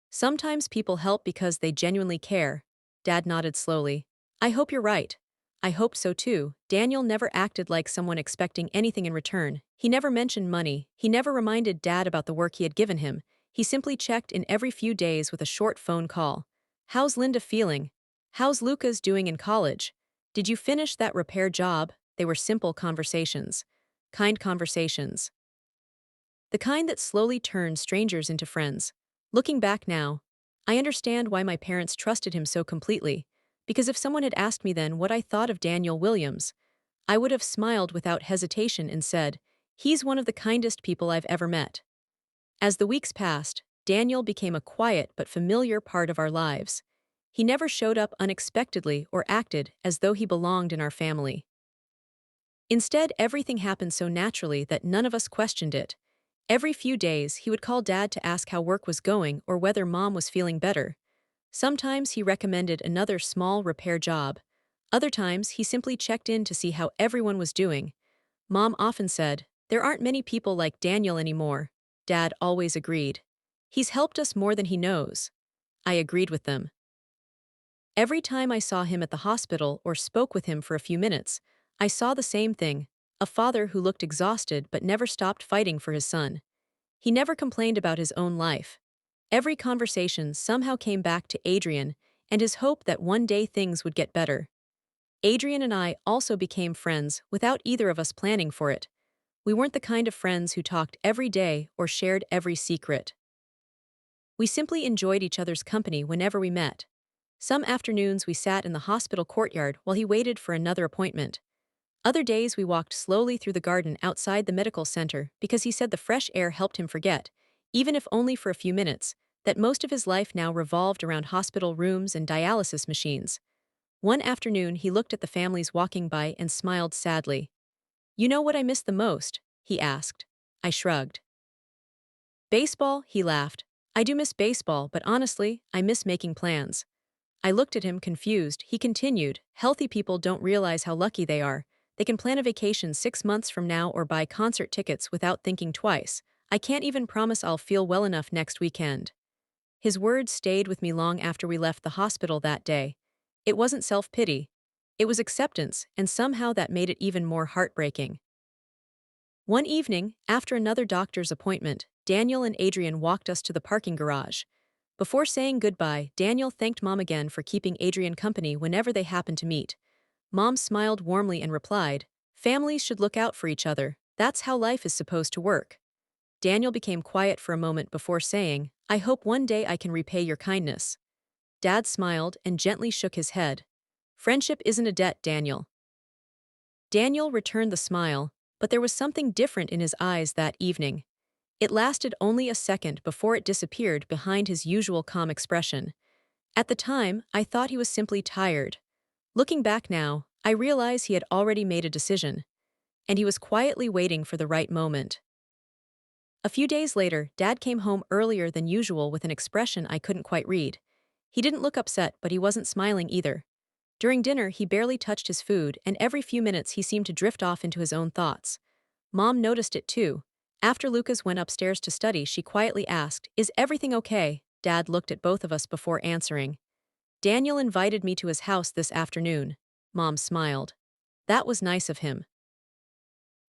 "Sometimes people help because they genuinely care." Dad nodded slowly. "I hope you're right." "I hope so too." Daniel never acted like someone expecting anything in return. He never mentioned money. He never reminded Dad about the work he had given him. He simply checked in every few days with a short phone call. "How's Linda feeling? How's Lucas doing in college? Did you finish that repair job?" They were simple conversations. Kind conversations. The kind that slowly turned strangers into friends. Looking back now, I understand why my parents trusted him so completely, because if someone had asked me then what I thought of Daniel Williams, I would have smiled without hesitation and said, "He's one of the kindest people I've ever met." As the weeks passed, Daniel became a quiet but familiar part of our lives. He never showed up unexpectedly or acted as though he belonged in our family. Instead, everything happened so naturally that none of us questioned it. Every few days, he would call Dad to ask how work was going or whether Mom was feeling better. Sometimes he recommended another small repair job. Other times, he simply checked in to see how everyone was doing. Mom often said, "There aren't many people like Daniel anymore." Dad always agreed. "He's helped us more than he knows." I agreed with them. Every time I saw him at the hospital or spoke with him for a few minutes, I saw the same thing: a father who looked exhausted but never stopped fighting for his son. He never complained about his own life. Every conversation somehow came back to Adrian and his hope that one day things would get better. Adrian and I also became friends without either of us planning for it. We weren't the kind of friends who talked every day or shared every secret. We simply enjoyed each other's company whenever we met. Some afternoons we sat in the hospital courtyard while he waited for another appointment. Other days we walked slowly through the garden outside the medical center because he said the fresh air helped him forget, even if only for a few minutes, that most of his life now revolved around hospital rooms and dialysis machines. One afternoon he looked at the families walking by and smiled sadly. "You know what I miss the most?" he asked. I shrugged. "Baseball," he laughed. "I do miss baseball, but honestly, I miss making plans." I looked at him confused. He continued, "Healthy people don't realize how lucky they are. They can plan a vacation 6 months from now or buy concert tickets without thinking twice. I can't even promise I'll feel well enough next weekend." His words stayed with me long after we left the hospital that day. It wasn't self-pity. It was acceptance, and somehow that made it even more heartbreaking. One evening, after another doctor's appointment, Daniel and Adrian walked us to the parking garage. Before saying goodbye, Daniel thanked Mom again for keeping Adrian company whenever they happened to meet. Mom smiled warmly and replied, "Families should look out for each other. That's how life is supposed to work." Daniel became quiet for a moment before saying, "I hope one day I can repay your kindness." Dad smiled and gently shook his head. "Friendship isn't a debt, Daniel." Daniel returned the smile, but there was something different in his eyes that evening. It lasted only a second before it disappeared behind his usual calm expression. At the time, I thought he was simply tired. Looking back now, I realize he had already made a decision, and he was quietly waiting for the right moment. A few days later, Dad came home earlier than usual with an expression I couldn't quite read. He didn't look upset, but he wasn't smiling either. During dinner, he barely touched his food, and every few minutes he seemed to drift off into his own thoughts. Mom noticed it too. After Lucas went upstairs to study, she quietly asked, "Is everything okay?" Dad looked at both of us before answering. "Daniel invited me to his house this afternoon." Mom smiled. "That was nice of him."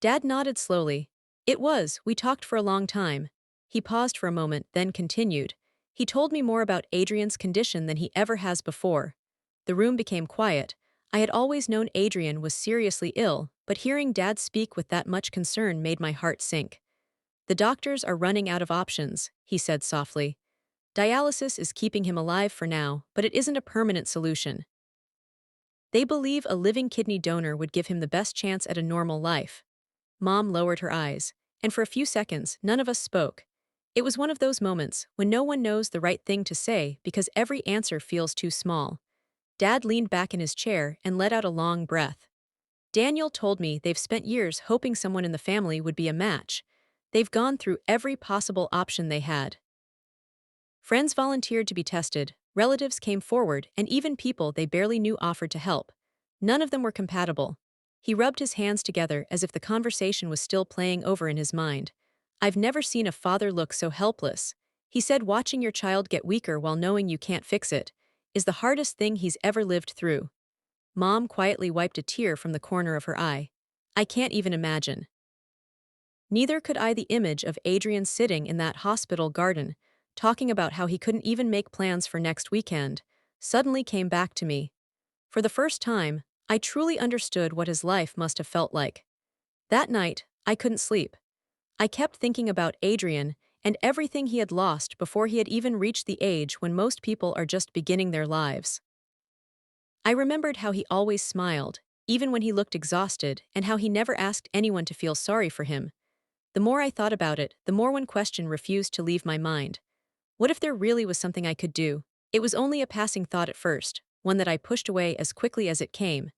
Dad nodded slowly. "It was. We talked for a long time." He paused for a moment, then continued. "He told me more about Adrian's condition than he ever has before." The room became quiet. I had always known Adrian was seriously ill, but hearing Dad speak with that much concern made my heart sink. "The doctors are running out of options," he said softly. "Dialysis is keeping him alive for now, but it isn't a permanent solution. They believe a living kidney donor would give him the best chance at a normal life." Mom lowered her eyes, and for a few seconds, none of us spoke. It was one of those moments when no one knows the right thing to say because every answer feels too small. Dad leaned back in his chair and let out a long breath. "Daniel told me they've spent years hoping someone in the family would be a match. They've gone through every possible option they had. Friends volunteered to be tested, relatives came forward, and even people they barely knew offered to help. None of them were compatible." He rubbed his hands together as if the conversation was still playing over in his mind. "I've never seen a father look so helpless." He said watching your child get weaker while knowing you can't fix it is the hardest thing he's ever lived through. Mom quietly wiped a tear from the corner of her eye. "I can't even imagine." Neither could I. The image of Adrian sitting in that hospital garden, talking about how he couldn't even make plans for next weekend, suddenly came back to me. For the first time, I truly understood what his life must have felt like. That night, I couldn't sleep. I kept thinking about Adrian and everything he had lost before he had even reached the age when most people are just beginning their lives. I remembered how he always smiled, even when he looked exhausted, and how he never asked anyone to feel sorry for him. The more I thought about it, the more one question refused to leave my mind. What if there really was something I could do? It was only a passing thought at first, one that I pushed away as quickly as it came.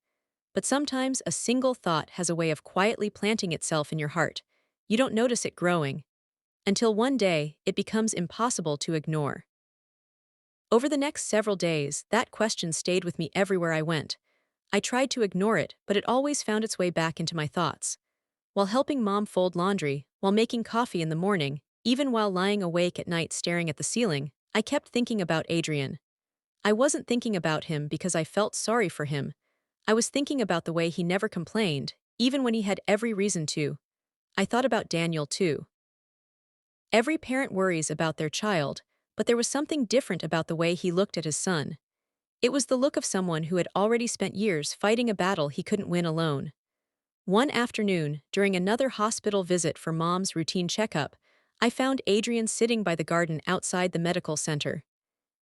But sometimes a single thought has a way of quietly planting itself in your heart. You don't notice it growing. until one day it becomes impossible to ignore. Over the next several days, that question stayed with me everywhere I went. I tried to ignore it, but it always found its way back into my thoughts. While helping mom fold laundry, while making coffee in the morning, even while lying awake at night staring at the ceiling, I kept thinking about Adrian. I wasn't thinking about him because I felt sorry for him. I was thinking about the way he never complained, even when he had every reason to. I thought about Daniel too. Every parent worries about their child, but there was something different about the way he looked at his son. It was the look of someone who had already spent years fighting a battle he couldn't win alone. One afternoon, during another hospital visit for mom's routine checkup, I found Adrian sitting by the garden outside the medical center.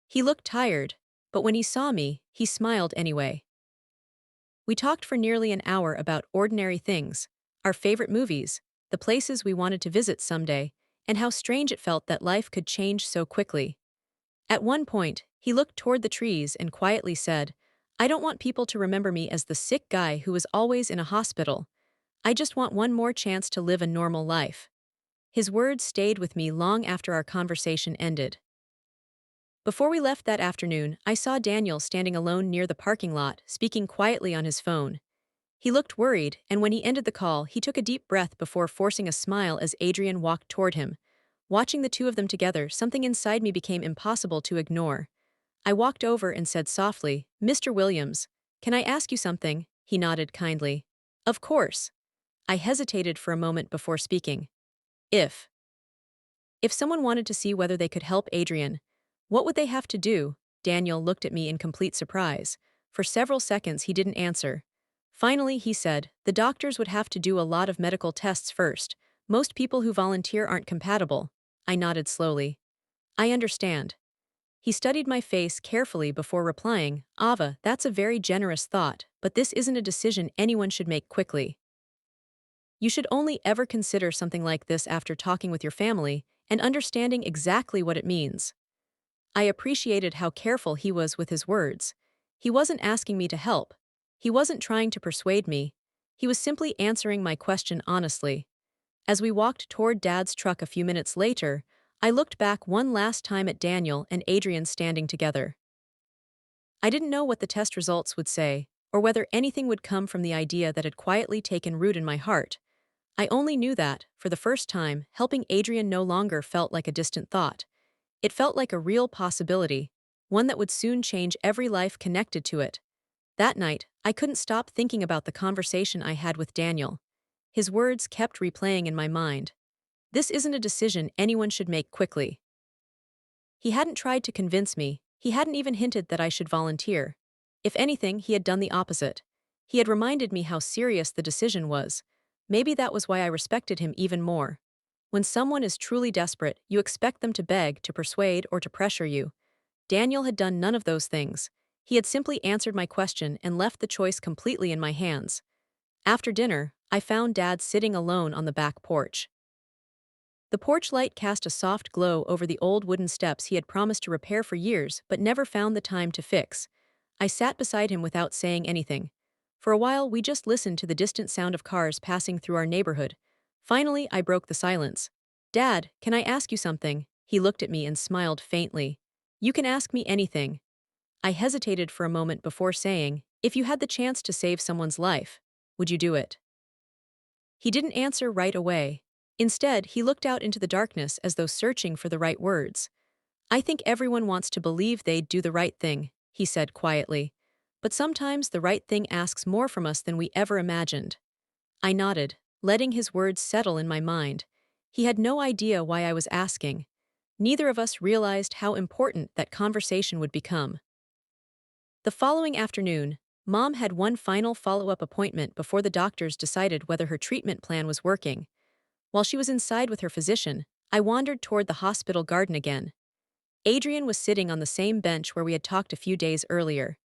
He looked tired, but when he saw me, he smiled anyway. We talked for nearly an hour about ordinary things, our favorite movies, the places we wanted to visit someday, and how strange it felt that life could change so quickly. At one point, he looked toward the trees and quietly said, "I don't want people to remember me as the sick guy who was always in a hospital. I just want one more chance to live a normal life." His words stayed with me long after our conversation ended. Before we left that afternoon, I saw Daniel standing alone near the parking lot, speaking quietly on his phone. He looked worried, and when he ended the call, he took a deep breath before forcing a smile as Adrian walked toward him. Watching the two of them together, something inside me became impossible to ignore. I walked over and said softly, "Mr. Williams, can I ask you something?" He nodded kindly. "Of course." I hesitated for a moment before speaking. If. If someone wanted to see whether they could help Adrian, what would they have to do? Daniel looked at me in complete surprise. For several seconds he didn't answer. Finally, he said, "The doctors would have to do a lot of medical tests first. Most people who volunteer aren't compatible." I nodded slowly. "I understand." He studied my face carefully before replying, "Ava, that's a very generous thought, but this isn't a decision anyone should make quickly. You should only ever consider something like this after talking with your family and understanding exactly what it means." I appreciated how careful he was with his words. He wasn't asking me to help. He wasn't trying to persuade me. He was simply answering my question honestly. As we walked toward Dad's truck a few minutes later, I looked back one last time at Daniel and Adrian standing together. I didn't know what the test results would say, or whether anything would come from the idea that had quietly taken root in my heart. I only knew that, for the first time, helping Adrian no longer felt like a distant thought. It felt like a real possibility, one that would soon change every life connected to it. That night, I couldn't stop thinking about the conversation I had with Daniel. His words kept replaying in my mind. This isn't a decision anyone should make quickly. He hadn't tried to convince me, he hadn't even hinted that I should volunteer. If anything, he had done the opposite. He had reminded me how serious the decision was. Maybe that was why I respected him even more. When someone is truly desperate, you expect them to beg, to persuade, or to pressure you. Daniel had done none of those things. He had simply answered my question and left the choice completely in my hands. After dinner, I found Dad sitting alone on the back porch. The porch light cast a soft glow over the old wooden steps he had promised to repair for years but never found the time to fix. I sat beside him without saying anything. For a while, we just listened to the distant sound of cars passing through our neighborhood. Finally, I broke the silence. "Dad, can I ask you something?" He looked at me and smiled faintly. "You can ask me anything." I hesitated for a moment before saying, "If you had the chance to save someone's life, would you do it?" He didn't answer right away. Instead, he looked out into the darkness as though searching for the right words. "I think everyone wants to believe they'd do the right thing," he said quietly. "But sometimes the right thing asks more from us than we ever imagined." I nodded, letting his words settle in my mind. He had no idea why I was asking. Neither of us realized how important that conversation would become. The following afternoon, Mom had one final follow-up appointment before the doctors decided whether her treatment plan was working. While she was inside with her physician, I wandered toward the hospital garden again. Adrian was sitting on the same bench where we had talked a few days earlier.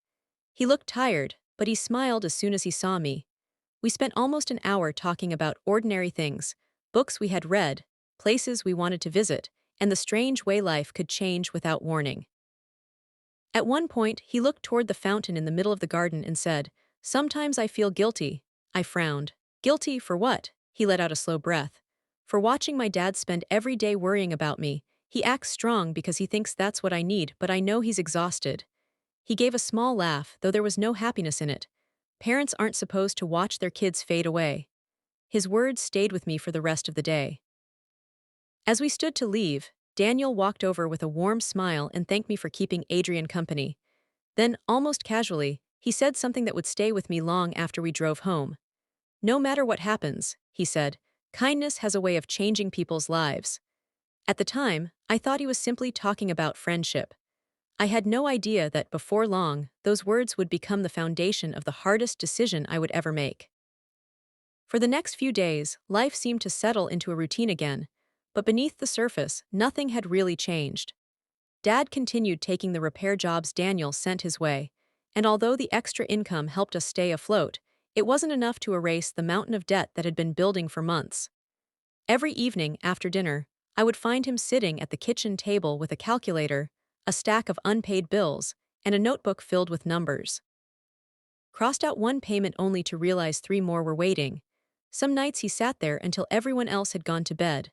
He looked tired, but he smiled as soon as he saw me. We spent almost an hour talking about ordinary things, books we had read, places we wanted to visit, and the strange way life could change without warning. At one point, he looked toward the fountain in the middle of the garden and said, "Sometimes I feel guilty." I frowned. "Guilty for what?" He let out a slow breath. For watching my dad spend every day worrying about me. He acts strong because he thinks that's what I need, but I know he's exhausted. He gave a small laugh, though there was no happiness in it. Parents aren't supposed to watch their kids fade away. His words stayed with me for the rest of the day. As we stood to leave, Daniel walked over with a warm smile and thanked me for keeping Adrian company. Then, almost casually, he said something that would stay with me long after we drove home. No matter what happens, he said, kindness has a way of changing people's lives. At the time, I thought he was simply talking about friendship. I had no idea that before long, those words would become the foundation of the hardest decision I would ever make. For the next few days, life seemed to settle into a routine again, but beneath the surface, nothing had really changed. Dad continued taking the repair jobs Daniel sent his way, and although the extra income helped us stay afloat, it wasn't enough to erase the mountain of debt that had been building for months. Every evening after dinner, I would find him sitting at the kitchen table with a calculator, a stack of unpaid bills, and a notebook filled with numbers. Crossed out one payment only to realize three more were waiting. Some nights he sat there until everyone else had gone to bed.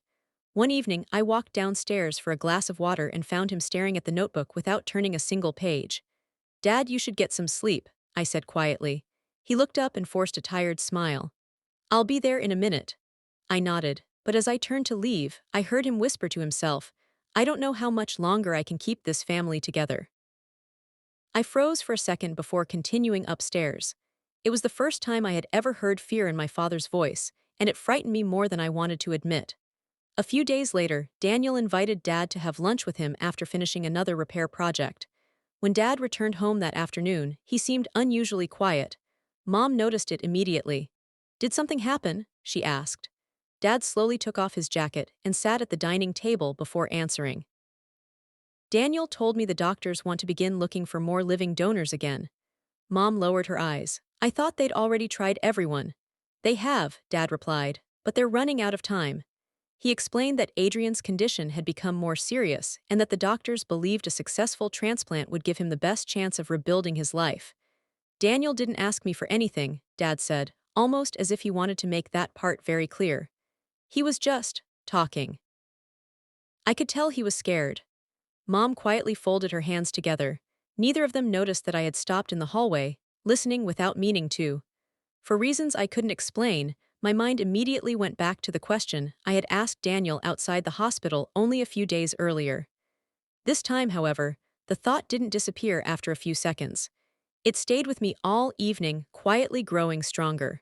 One evening, I walked downstairs for a glass of water and found him staring at the notebook without turning a single page. "Dad, you should get some sleep," I said quietly. He looked up and forced a tired smile. "I'll be there in a minute." I nodded, but as I turned to leave, I heard him whisper to himself, "I don't know how much longer I can keep this family together." I froze for a second before continuing upstairs. It was the first time I had ever heard fear in my father's voice, and it frightened me more than I wanted to admit. A few days later, Daniel invited Dad to have lunch with him after finishing another repair project. When Dad returned home that afternoon, he seemed unusually quiet. Mom noticed it immediately. "Did something happen?" she asked. Dad slowly took off his jacket and sat at the dining table before answering. "Daniel told me the doctors want to begin looking for more living donors again." Mom lowered her eyes. "I thought they'd already tried everyone." "They have," Dad replied, "but they're running out of time." He explained that Adrian's condition had become more serious and that the doctors believed a successful transplant would give him the best chance of rebuilding his life. "Daniel didn't ask me for anything," Dad said, almost as if he wanted to make that part very clear. "He was just talking." I could tell he was scared. Mom quietly folded her hands together. Neither of them noticed that I had stopped in the hallway, listening without meaning to. For reasons I couldn't explain, my mind immediately went back to the question I had asked Daniel outside the hospital only a few days earlier. This time, however, the thought didn't disappear after a few seconds. It stayed with me all evening, quietly growing stronger.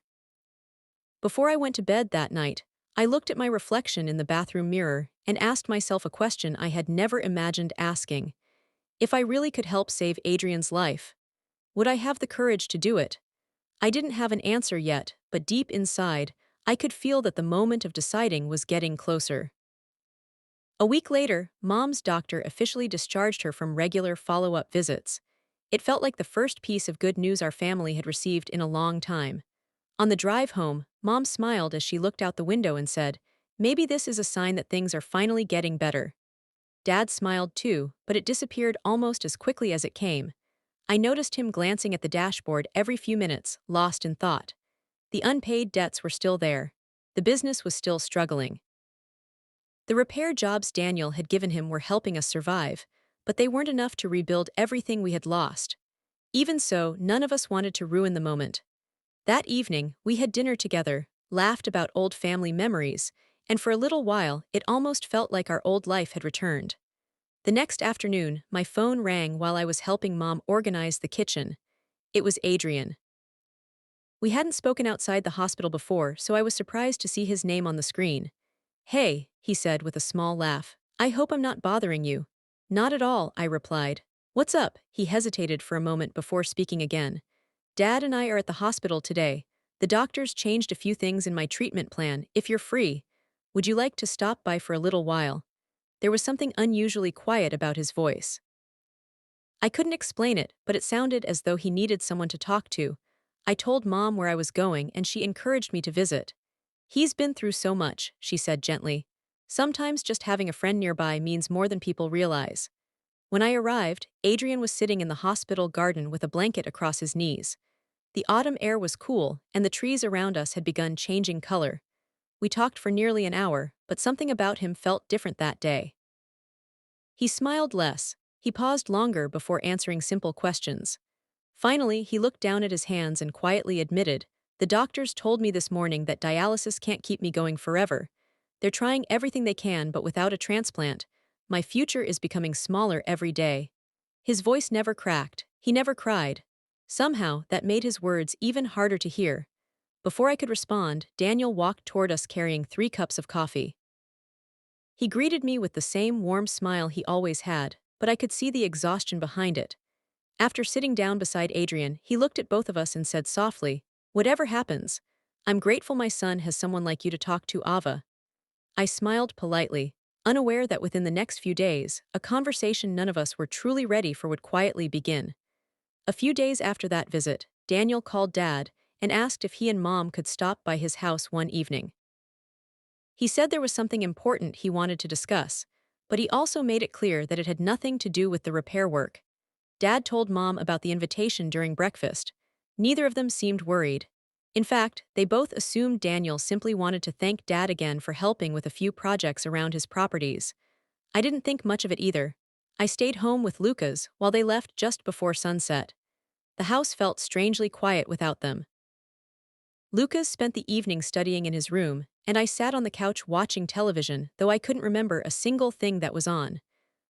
Before I went to bed that night, I looked at my reflection in the bathroom mirror and asked myself a question I had never imagined asking. If I really could help save Adrian's life, would I have the courage to do it? I didn't have an answer yet, but deep inside, I could feel that the moment of deciding was getting closer. A week later, Mom's doctor officially discharged her from regular follow-up visits. It felt like the first piece of good news our family had received in a long time. On the drive home, Mom smiled as she looked out the window and said, "Maybe this is a sign that things are finally getting better." Dad smiled too, but it disappeared almost as quickly as it came. I noticed him glancing at the dashboard every few minutes, lost in thought. The unpaid debts were still there. The business was still struggling. The repair jobs Daniel had given him were helping us survive, but they weren't enough to rebuild everything we had lost. Even so, none of us wanted to ruin the moment. That evening, we had dinner together, laughed about old family memories, and for a little while, it almost felt like our old life had returned. The next afternoon, my phone rang while I was helping Mom organize the kitchen. It was Adrian. We hadn't spoken outside the hospital before, so I was surprised to see his name on the screen. "Hey," he said with a small laugh. "I hope I'm not bothering you." "Not at all," I replied. "What's up?" He hesitated for a moment before speaking again. "Dad and I are at the hospital today. The doctors changed a few things in my treatment plan. If you're free, would you like to stop by for a little while?" There was something unusually quiet about his voice. I couldn't explain it, but it sounded as though he needed someone to talk to. I told Mom where I was going and she encouraged me to visit. "He's been through so much," she said gently. "Sometimes just having a friend nearby means more than people realize." When I arrived, Adrian was sitting in the hospital garden with a blanket across his knees. The autumn air was cool, and the trees around us had begun changing color. We talked for nearly an hour, but something about him felt different that day. He smiled less. He paused longer before answering simple questions. Finally, he looked down at his hands and quietly admitted, "The doctors told me this morning that dialysis can't keep me going forever. They're trying everything they can, but without a transplant, my future is becoming smaller every day." His voice never cracked. He never cried. Somehow, that made his words even harder to hear. Before I could respond, Daniel walked toward us carrying 3 cups of coffee. He greeted me with the same warm smile he always had, but I could see the exhaustion behind it. After sitting down beside Adrian, he looked at both of us and said softly, "Whatever happens, I'm grateful my son has someone like you to talk to, Ava." I smiled politely, unaware that within the next few days, a conversation none of us were truly ready for would quietly begin. A few days after that visit, Daniel called Dad and asked if he and Mom could stop by his house one evening. He said there was something important he wanted to discuss, but he also made it clear that it had nothing to do with the repair work. Dad told Mom about the invitation during breakfast. Neither of them seemed worried. In fact, they both assumed Daniel simply wanted to thank Dad again for helping with a few projects around his properties. I didn't think much of it either. I stayed home with Lucas while they left just before sunset. The house felt strangely quiet without them. Lucas spent the evening studying in his room, and I sat on the couch watching television, though I couldn't remember a single thing that was on.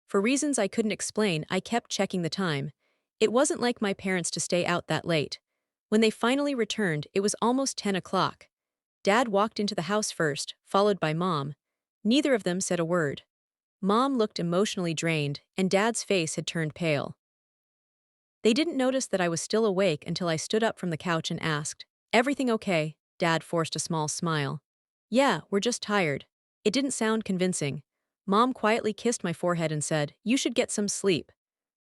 For reasons I couldn't explain, I kept checking the time. It wasn't like my parents to stay out that late. When they finally returned, it was almost 10 o'clock. Dad walked into the house first, followed by Mom. Neither of them said a word. Mom looked emotionally drained, and Dad's face had turned pale. They didn't notice that I was still awake until I stood up from the couch and asked, "Everything okay?" Dad forced a small smile. "Yeah, we're just tired." It didn't sound convincing. Mom quietly kissed my forehead and said, "You should get some sleep."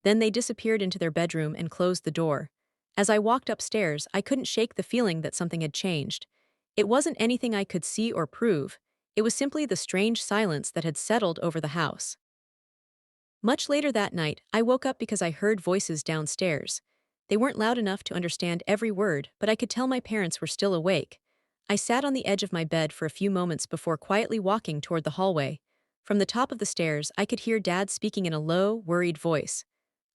Then they disappeared into their bedroom and closed the door. As I walked upstairs, I couldn't shake the feeling that something had changed. It wasn't anything I could see or prove. It was simply the strange silence that had settled over the house. Much later that night, I woke up because I heard voices downstairs. They weren't loud enough to understand every word, but I could tell my parents were still awake. I sat on the edge of my bed for a few moments before quietly walking toward the hallway. From the top of the stairs, I could hear Dad speaking in a low, worried voice.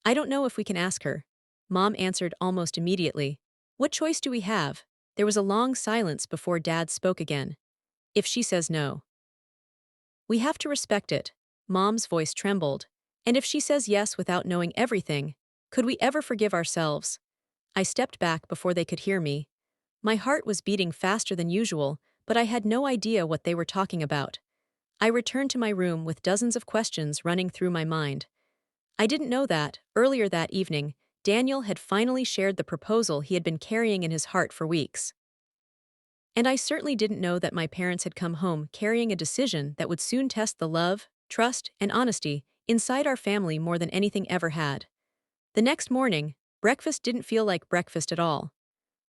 "I don't know if we can ask her." Mom answered almost immediately. "What choice do we have?" There was a long silence before Dad spoke again. "If she says no, we have to respect it." Mom's voice trembled. "And if she says yes without knowing everything, could we ever forgive ourselves?" I stepped back before they could hear me. My heart was beating faster than usual, but I had no idea what they were talking about. I returned to my room with dozens of questions running through my mind. I didn't know that, earlier that evening, Daniel had finally shared the proposal he had been carrying in his heart for weeks. And I certainly didn't know that my parents had come home carrying a decision that would soon test the love, trust, and honesty inside our family more than anything ever had. The next morning, breakfast didn't feel like breakfast at all.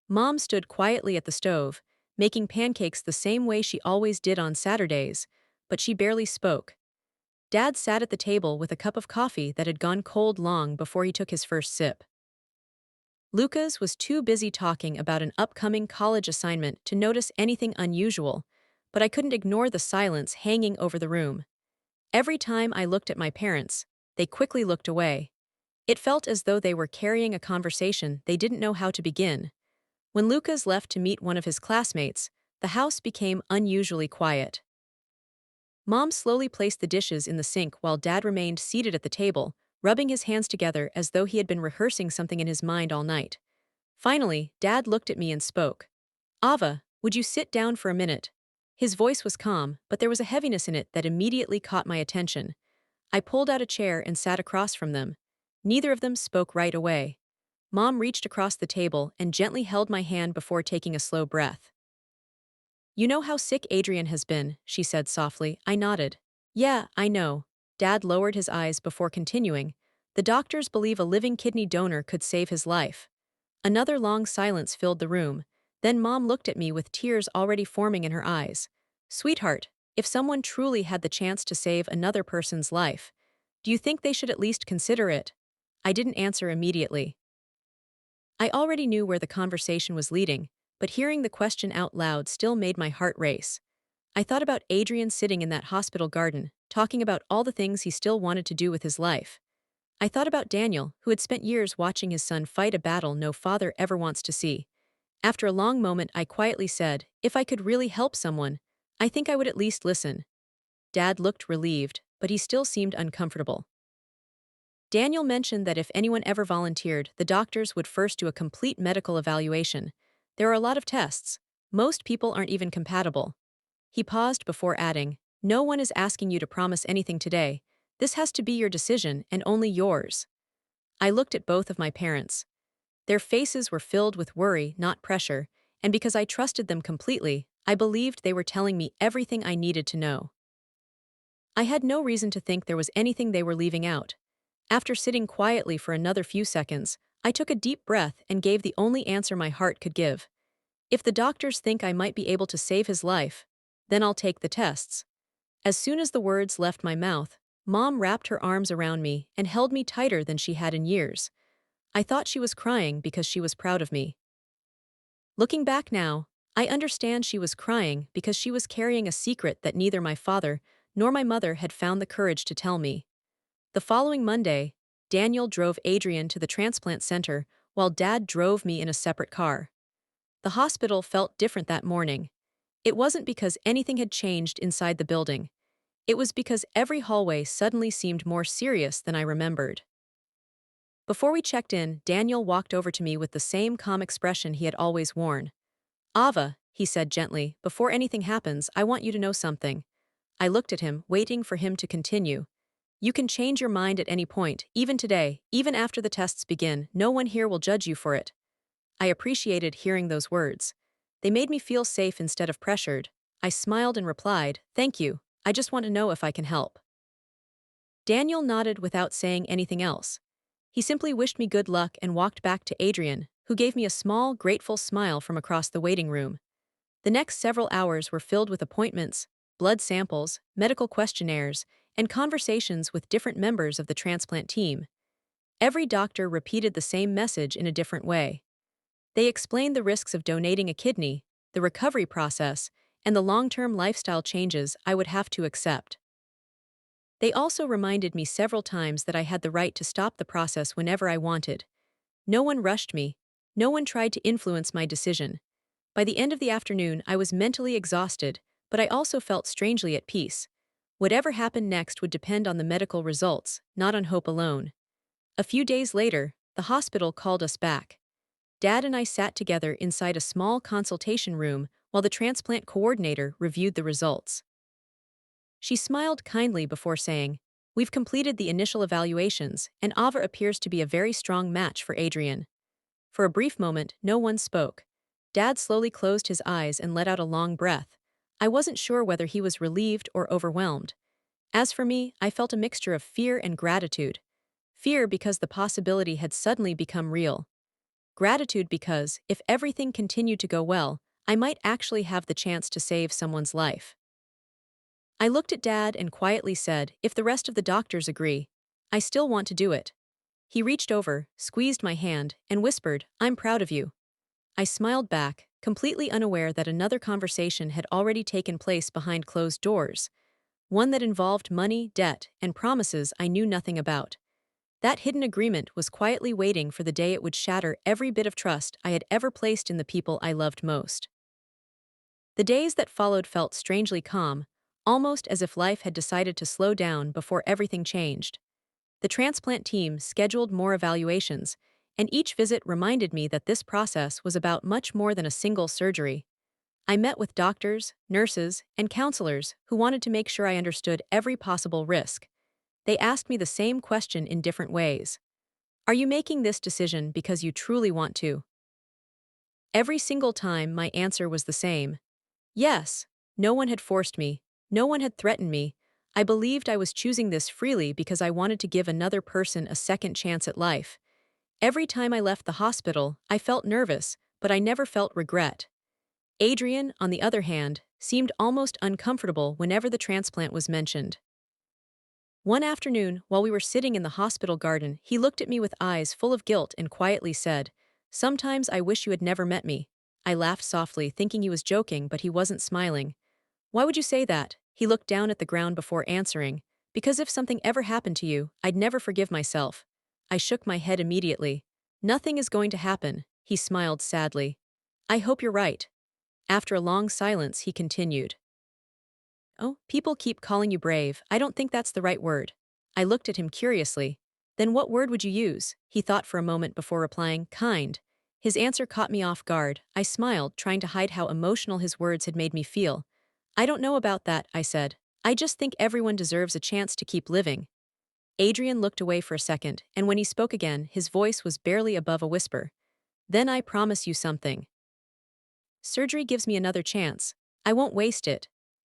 Mom stood quietly at the stove, making pancakes the same way she always did on Saturdays, but she barely spoke. Dad sat at the table with a cup of coffee that had gone cold long before he took his first sip. Lucas was too busy talking about an upcoming college assignment to notice anything unusual, but I couldn't ignore the silence hanging over the room. Every time I looked at my parents, they quickly looked away. It felt as though they were carrying a conversation they didn't know how to begin. When Lucas left to meet one of his classmates, the house became unusually quiet. Mom slowly placed the dishes in the sink while Dad remained seated at the table, rubbing his hands together as though he had been rehearsing something in his mind all night. Finally, Dad looked at me and spoke. "Ava, would you sit down for a minute?" His voice was calm, but there was a heaviness in it that immediately caught my attention. I pulled out a chair and sat across from them. Neither of them spoke right away. Mom reached across the table and gently held my hand before taking a slow breath. "You know how sick Adrian has been," she said softly. I nodded. "Yeah, I know." Dad lowered his eyes before continuing. "The doctors believe a living kidney donor could save his life." Another long silence filled the room. Then Mom looked at me with tears already forming in her eyes. "Sweetheart, if someone truly had the chance to save another person's life, do you think they should at least consider it?" I didn't answer immediately. I already knew where the conversation was leading, but hearing the question out loud still made my heart race. I thought about Adrian sitting in that hospital garden, talking about all the things he still wanted to do with his life. I thought about Daniel, who had spent years watching his son fight a battle no father ever wants to see. After a long moment, I quietly said, if I could really help someone, I think I would at least listen. Dad looked relieved, but he still seemed uncomfortable. Daniel mentioned that if anyone ever volunteered, the doctors would first do a complete medical evaluation. There are a lot of tests. Most people aren't even compatible. He paused before adding, no one is asking you to promise anything today. This has to be your decision and only yours. I looked at both of my parents. Their faces were filled with worry, not pressure, and because I trusted them completely, I believed they were telling me everything I needed to know. I had no reason to think there was anything they were leaving out. After sitting quietly for another few seconds, I took a deep breath and gave the only answer my heart could give. If the doctors think I might be able to save his life, then I'll take the tests. As soon as the words left my mouth, Mom wrapped her arms around me and held me tighter than she had in years. I thought she was crying because she was proud of me. Looking back now, I understand she was crying because she was carrying a secret that neither my father nor my mother had found the courage to tell me. The following Monday, Daniel drove Adrian to the transplant center while Dad drove me in a separate car. The hospital felt different that morning. It wasn't because anything had changed inside the building. It was because every hallway suddenly seemed more serious than I remembered. Before we checked in, Daniel walked over to me with the same calm expression he had always worn. Ava, he said gently, before anything happens, I want you to know something. I looked at him, waiting for him to continue. You can change your mind at any point, even today, even after the tests begin. No one here will judge you for it. I appreciated hearing those words. They made me feel safe instead of pressured. I smiled and replied, thank you. I just want to know if I can help. Daniel nodded without saying anything else. He simply wished me good luck and walked back to Adrian, who gave me a small, grateful smile from across the waiting room. The next several hours were filled with appointments, blood samples, medical questionnaires, and conversations with different members of the transplant team. Every doctor repeated the same message in a different way. They explained the risks of donating a kidney, the recovery process, and the long-term lifestyle changes I would have to accept. They also reminded me several times that I had the right to stop the process whenever I wanted. No one rushed me. No one tried to influence my decision. By the end of the afternoon, I was mentally exhausted, but I also felt strangely at peace. Whatever happened next would depend on the medical results, not on hope alone. A few days later, the hospital called us back. Dad and I sat together inside a small consultation room while the transplant coordinator reviewed the results. She smiled kindly before saying, we've completed the initial evaluations, and Ava appears to be a very strong match for Adrian. For a brief moment, no one spoke. Dad slowly closed his eyes and let out a long breath. I wasn't sure whether he was relieved or overwhelmed. As for me, I felt a mixture of fear and gratitude. Fear because the possibility had suddenly become real. Gratitude because, if everything continued to go well, I might actually have the chance to save someone's life. I looked at Dad and quietly said, if the rest of the doctors agree, I still want to do it. He reached over, squeezed my hand, and whispered, I'm proud of you. I smiled back, completely unaware that another conversation had already taken place behind closed doors, one that involved money, debt, and promises I knew nothing about. That hidden agreement was quietly waiting for the day it would shatter every bit of trust I had ever placed in the people I loved most. The days that followed felt strangely calm, almost as if life had decided to slow down before everything changed. The transplant team scheduled more evaluations, and each visit reminded me that this process was about much more than a single surgery. I met with doctors, nurses, and counselors who wanted to make sure I understood every possible risk. They asked me the same question in different ways. Are you making this decision because you truly want to? Every single time, my answer was the same. Yes. No one had forced me. No one had threatened me. I believed I was choosing this freely because I wanted to give another person a second chance at life. Every time I left the hospital, I felt nervous, but I never felt regret. Adrian, on the other hand, seemed almost uncomfortable whenever the transplant was mentioned. One afternoon, while we were sitting in the hospital garden, he looked at me with eyes full of guilt and quietly said, sometimes I wish you had never met me. I laughed softly, thinking he was joking, but he wasn't smiling. Why would you say that? He looked down at the ground before answering. Because if something ever happened to you, I'd never forgive myself. I shook my head immediately. Nothing is going to happen, he smiled sadly. I hope you're right. After a long silence, he continued. Oh, people keep calling you brave. I don't think that's the right word. I looked at him curiously. Then what word would you use? He thought for a moment before replying, kind. His answer caught me off guard. I smiled, trying to hide how emotional his words had made me feel. I don't know about that, I said. I just think everyone deserves a chance to keep living. Adrian looked away for a second, and when he spoke again, his voice was barely above a whisper. Then I promise you something. Surgery gives me another chance. I won't waste it.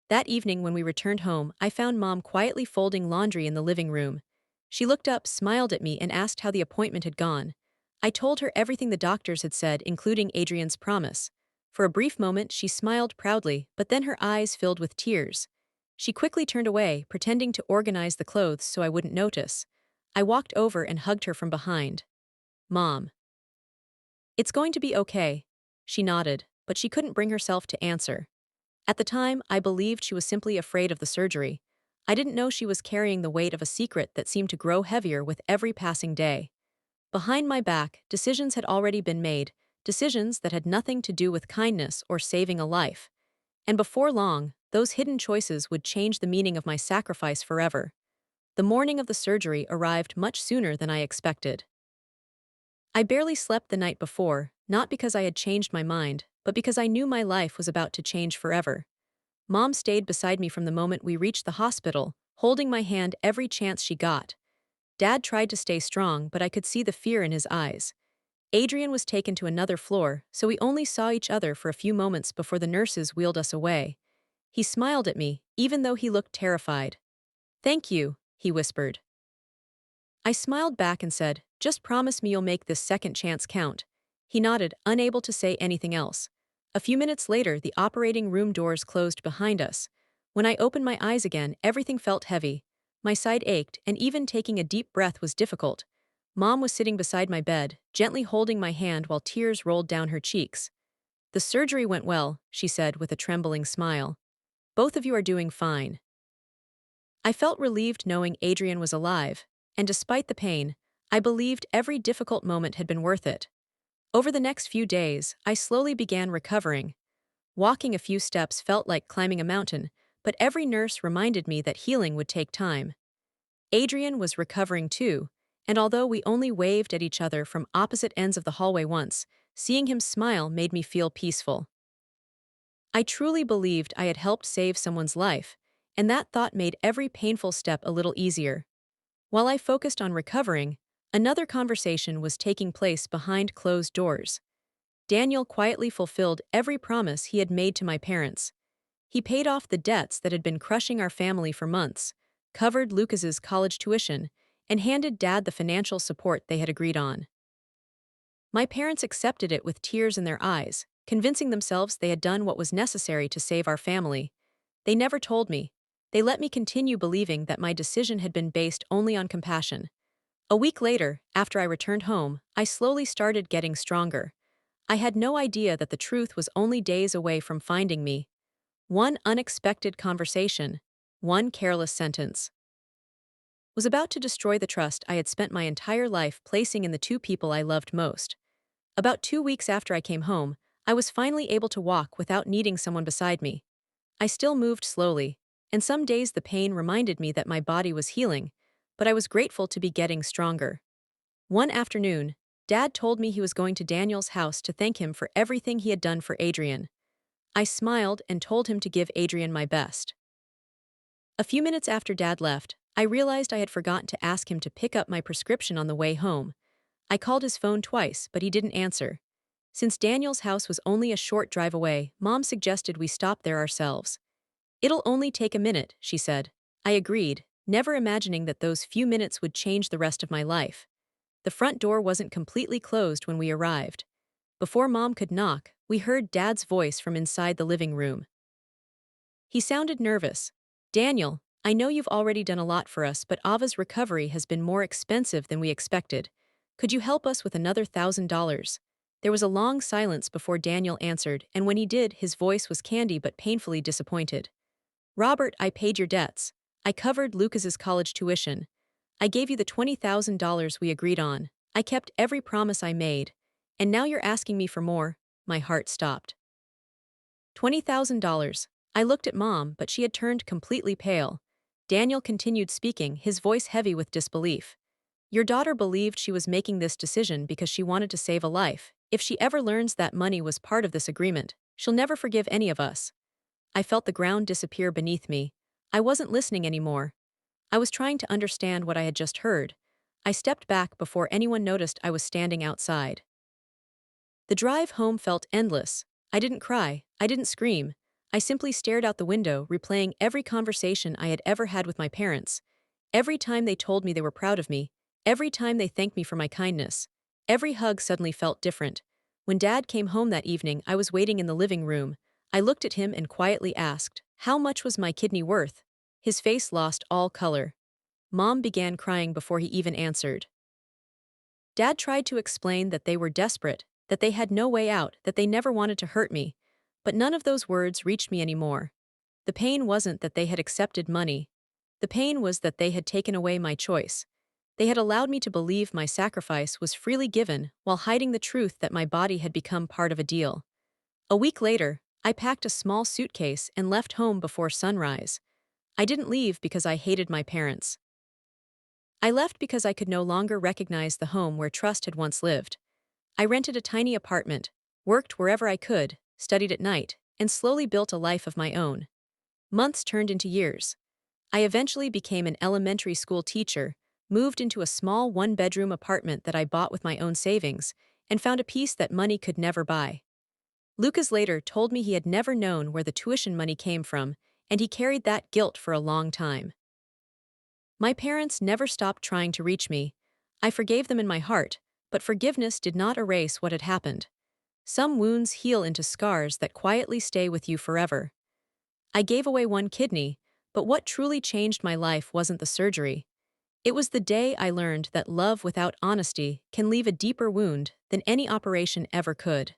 That evening when we returned home, I found Mom quietly folding laundry in the living room. She looked up, smiled at me, and asked how the appointment had gone. I told her everything the doctors had said, including Adrian's promise. For a brief moment, she smiled proudly, but then her eyes filled with tears. She quickly turned away, pretending to organize the clothes so I wouldn't notice. I walked over and hugged her from behind. Mom. It's going to be okay. She nodded, but she couldn't bring herself to answer. At the time, I believed she was simply afraid of the surgery. I didn't know she was carrying the weight of a secret that seemed to grow heavier with every passing day. Behind my back, decisions had already been made, decisions that had nothing to do with kindness or saving a life. And before long, those hidden choices would change the meaning of my sacrifice forever. The morning of the surgery arrived much sooner than I expected. I barely slept the night before, not because I had changed my mind, but because I knew my life was about to change forever. Mom stayed beside me from the moment we reached the hospital, holding my hand every chance she got. Dad tried to stay strong, but I could see the fear in his eyes. Adrian was taken to another floor, so we only saw each other for a few moments before the nurses wheeled us away. He smiled at me, even though he looked terrified. Thank you, he whispered. I smiled back and said, just promise me you'll make this second chance count. He nodded, unable to say anything else. A few minutes later, the operating room doors closed behind us. When I opened my eyes again, everything felt heavy. My side ached, and even taking a deep breath was difficult. Mom was sitting beside my bed, gently holding my hand while tears rolled down her cheeks. The surgery went well, she said with a trembling smile. Both of you are doing fine. I felt relieved knowing Adrian was alive, and despite the pain, I believed every difficult moment had been worth it. Over the next few days, I slowly began recovering. Walking a few steps felt like climbing a mountain, but every nurse reminded me that healing would take time. Adrian was recovering too, and although we only waved at each other from opposite ends of the hallway once, seeing him smile made me feel peaceful. I truly believed I had helped save someone's life, and that thought made every painful step a little easier. While I focused on recovering, another conversation was taking place behind closed doors. Daniel quietly fulfilled every promise he had made to my parents. He paid off the debts that had been crushing our family for months, covered Lucas's college tuition, and handed Dad the financial support they had agreed on. My parents accepted it with tears in their eyes, convincing themselves they had done what was necessary to save our family. They never told me. They let me continue believing that my decision had been based only on compassion. A week later, after I returned home, I slowly started getting stronger. I had no idea that the truth was only days away from finding me. One unexpected conversation, one careless sentence, was about to destroy the trust I had spent my entire life placing in the two people I loved most. About 2 weeks after I came home, I was finally able to walk without needing someone beside me. I still moved slowly, and some days the pain reminded me that my body was healing, but I was grateful to be getting stronger. One afternoon, Dad told me he was going to Daniel's house to thank him for everything he had done for Adrian. I smiled and told him to give Adrian my best. A few minutes after Dad left, I realized I had forgotten to ask him to pick up my prescription on the way home. I called his phone twice, but he didn't answer. Since Daniel's house was only a short drive away, Mom suggested we stop there ourselves. It'll only take a minute, she said. I agreed, never imagining that those few minutes would change the rest of my life. The front door wasn't completely closed when we arrived. Before Mom could knock, we heard Dad's voice from inside the living room. He sounded nervous. Daniel, I know you've already done a lot for us, but Ava's recovery has been more expensive than we expected. Could you help us with another $1,000? There was a long silence before Daniel answered, and when he did, his voice was candy but painfully disappointed. Robert, I paid your debts. I covered Lucas's college tuition. I gave you the $20,000 we agreed on. I kept every promise I made. And now you're asking me for more. My heart stopped. $20,000. I looked at Mom, but she had turned completely pale. Daniel continued speaking, his voice heavy with disbelief. Your daughter believed she was making this decision because she wanted to save a life. If she ever learns that money was part of this agreement, she'll never forgive any of us. I felt the ground disappear beneath me. I wasn't listening anymore. I was trying to understand what I had just heard. I stepped back before anyone noticed I was standing outside. The drive home felt endless. I didn't cry. I didn't scream. I simply stared out the window, replaying every conversation I had ever had with my parents. Every time they told me they were proud of me. Every time they thanked me for my kindness. Every hug suddenly felt different. When Dad came home that evening, I was waiting in the living room. I looked at him and quietly asked, "How much was my kidney worth?" His face lost all color. Mom began crying before he even answered. Dad tried to explain that they were desperate, that they had no way out, that they never wanted to hurt me. But none of those words reached me anymore. The pain wasn't that they had accepted money. The pain was that they had taken away my choice. They had allowed me to believe my sacrifice was freely given while hiding the truth that my body had become part of a deal. A week later, I packed a small suitcase and left home before sunrise. I didn't leave because I hated my parents. I left because I could no longer recognize the home where trust had once lived. I rented a tiny apartment, worked wherever I could, studied at night, and slowly built a life of my own. Months turned into years. I eventually became an elementary school teacher, moved into a small one-bedroom apartment that I bought with my own savings, and found a peace that money could never buy. Lucas later told me he had never known where the tuition money came from, and he carried that guilt for a long time. My parents never stopped trying to reach me. I forgave them in my heart, but forgiveness did not erase what had happened. Some wounds heal into scars that quietly stay with you forever. I gave away one kidney, but what truly changed my life wasn't the surgery. It was the day I learned that love without honesty can leave a deeper wound than any operation ever could.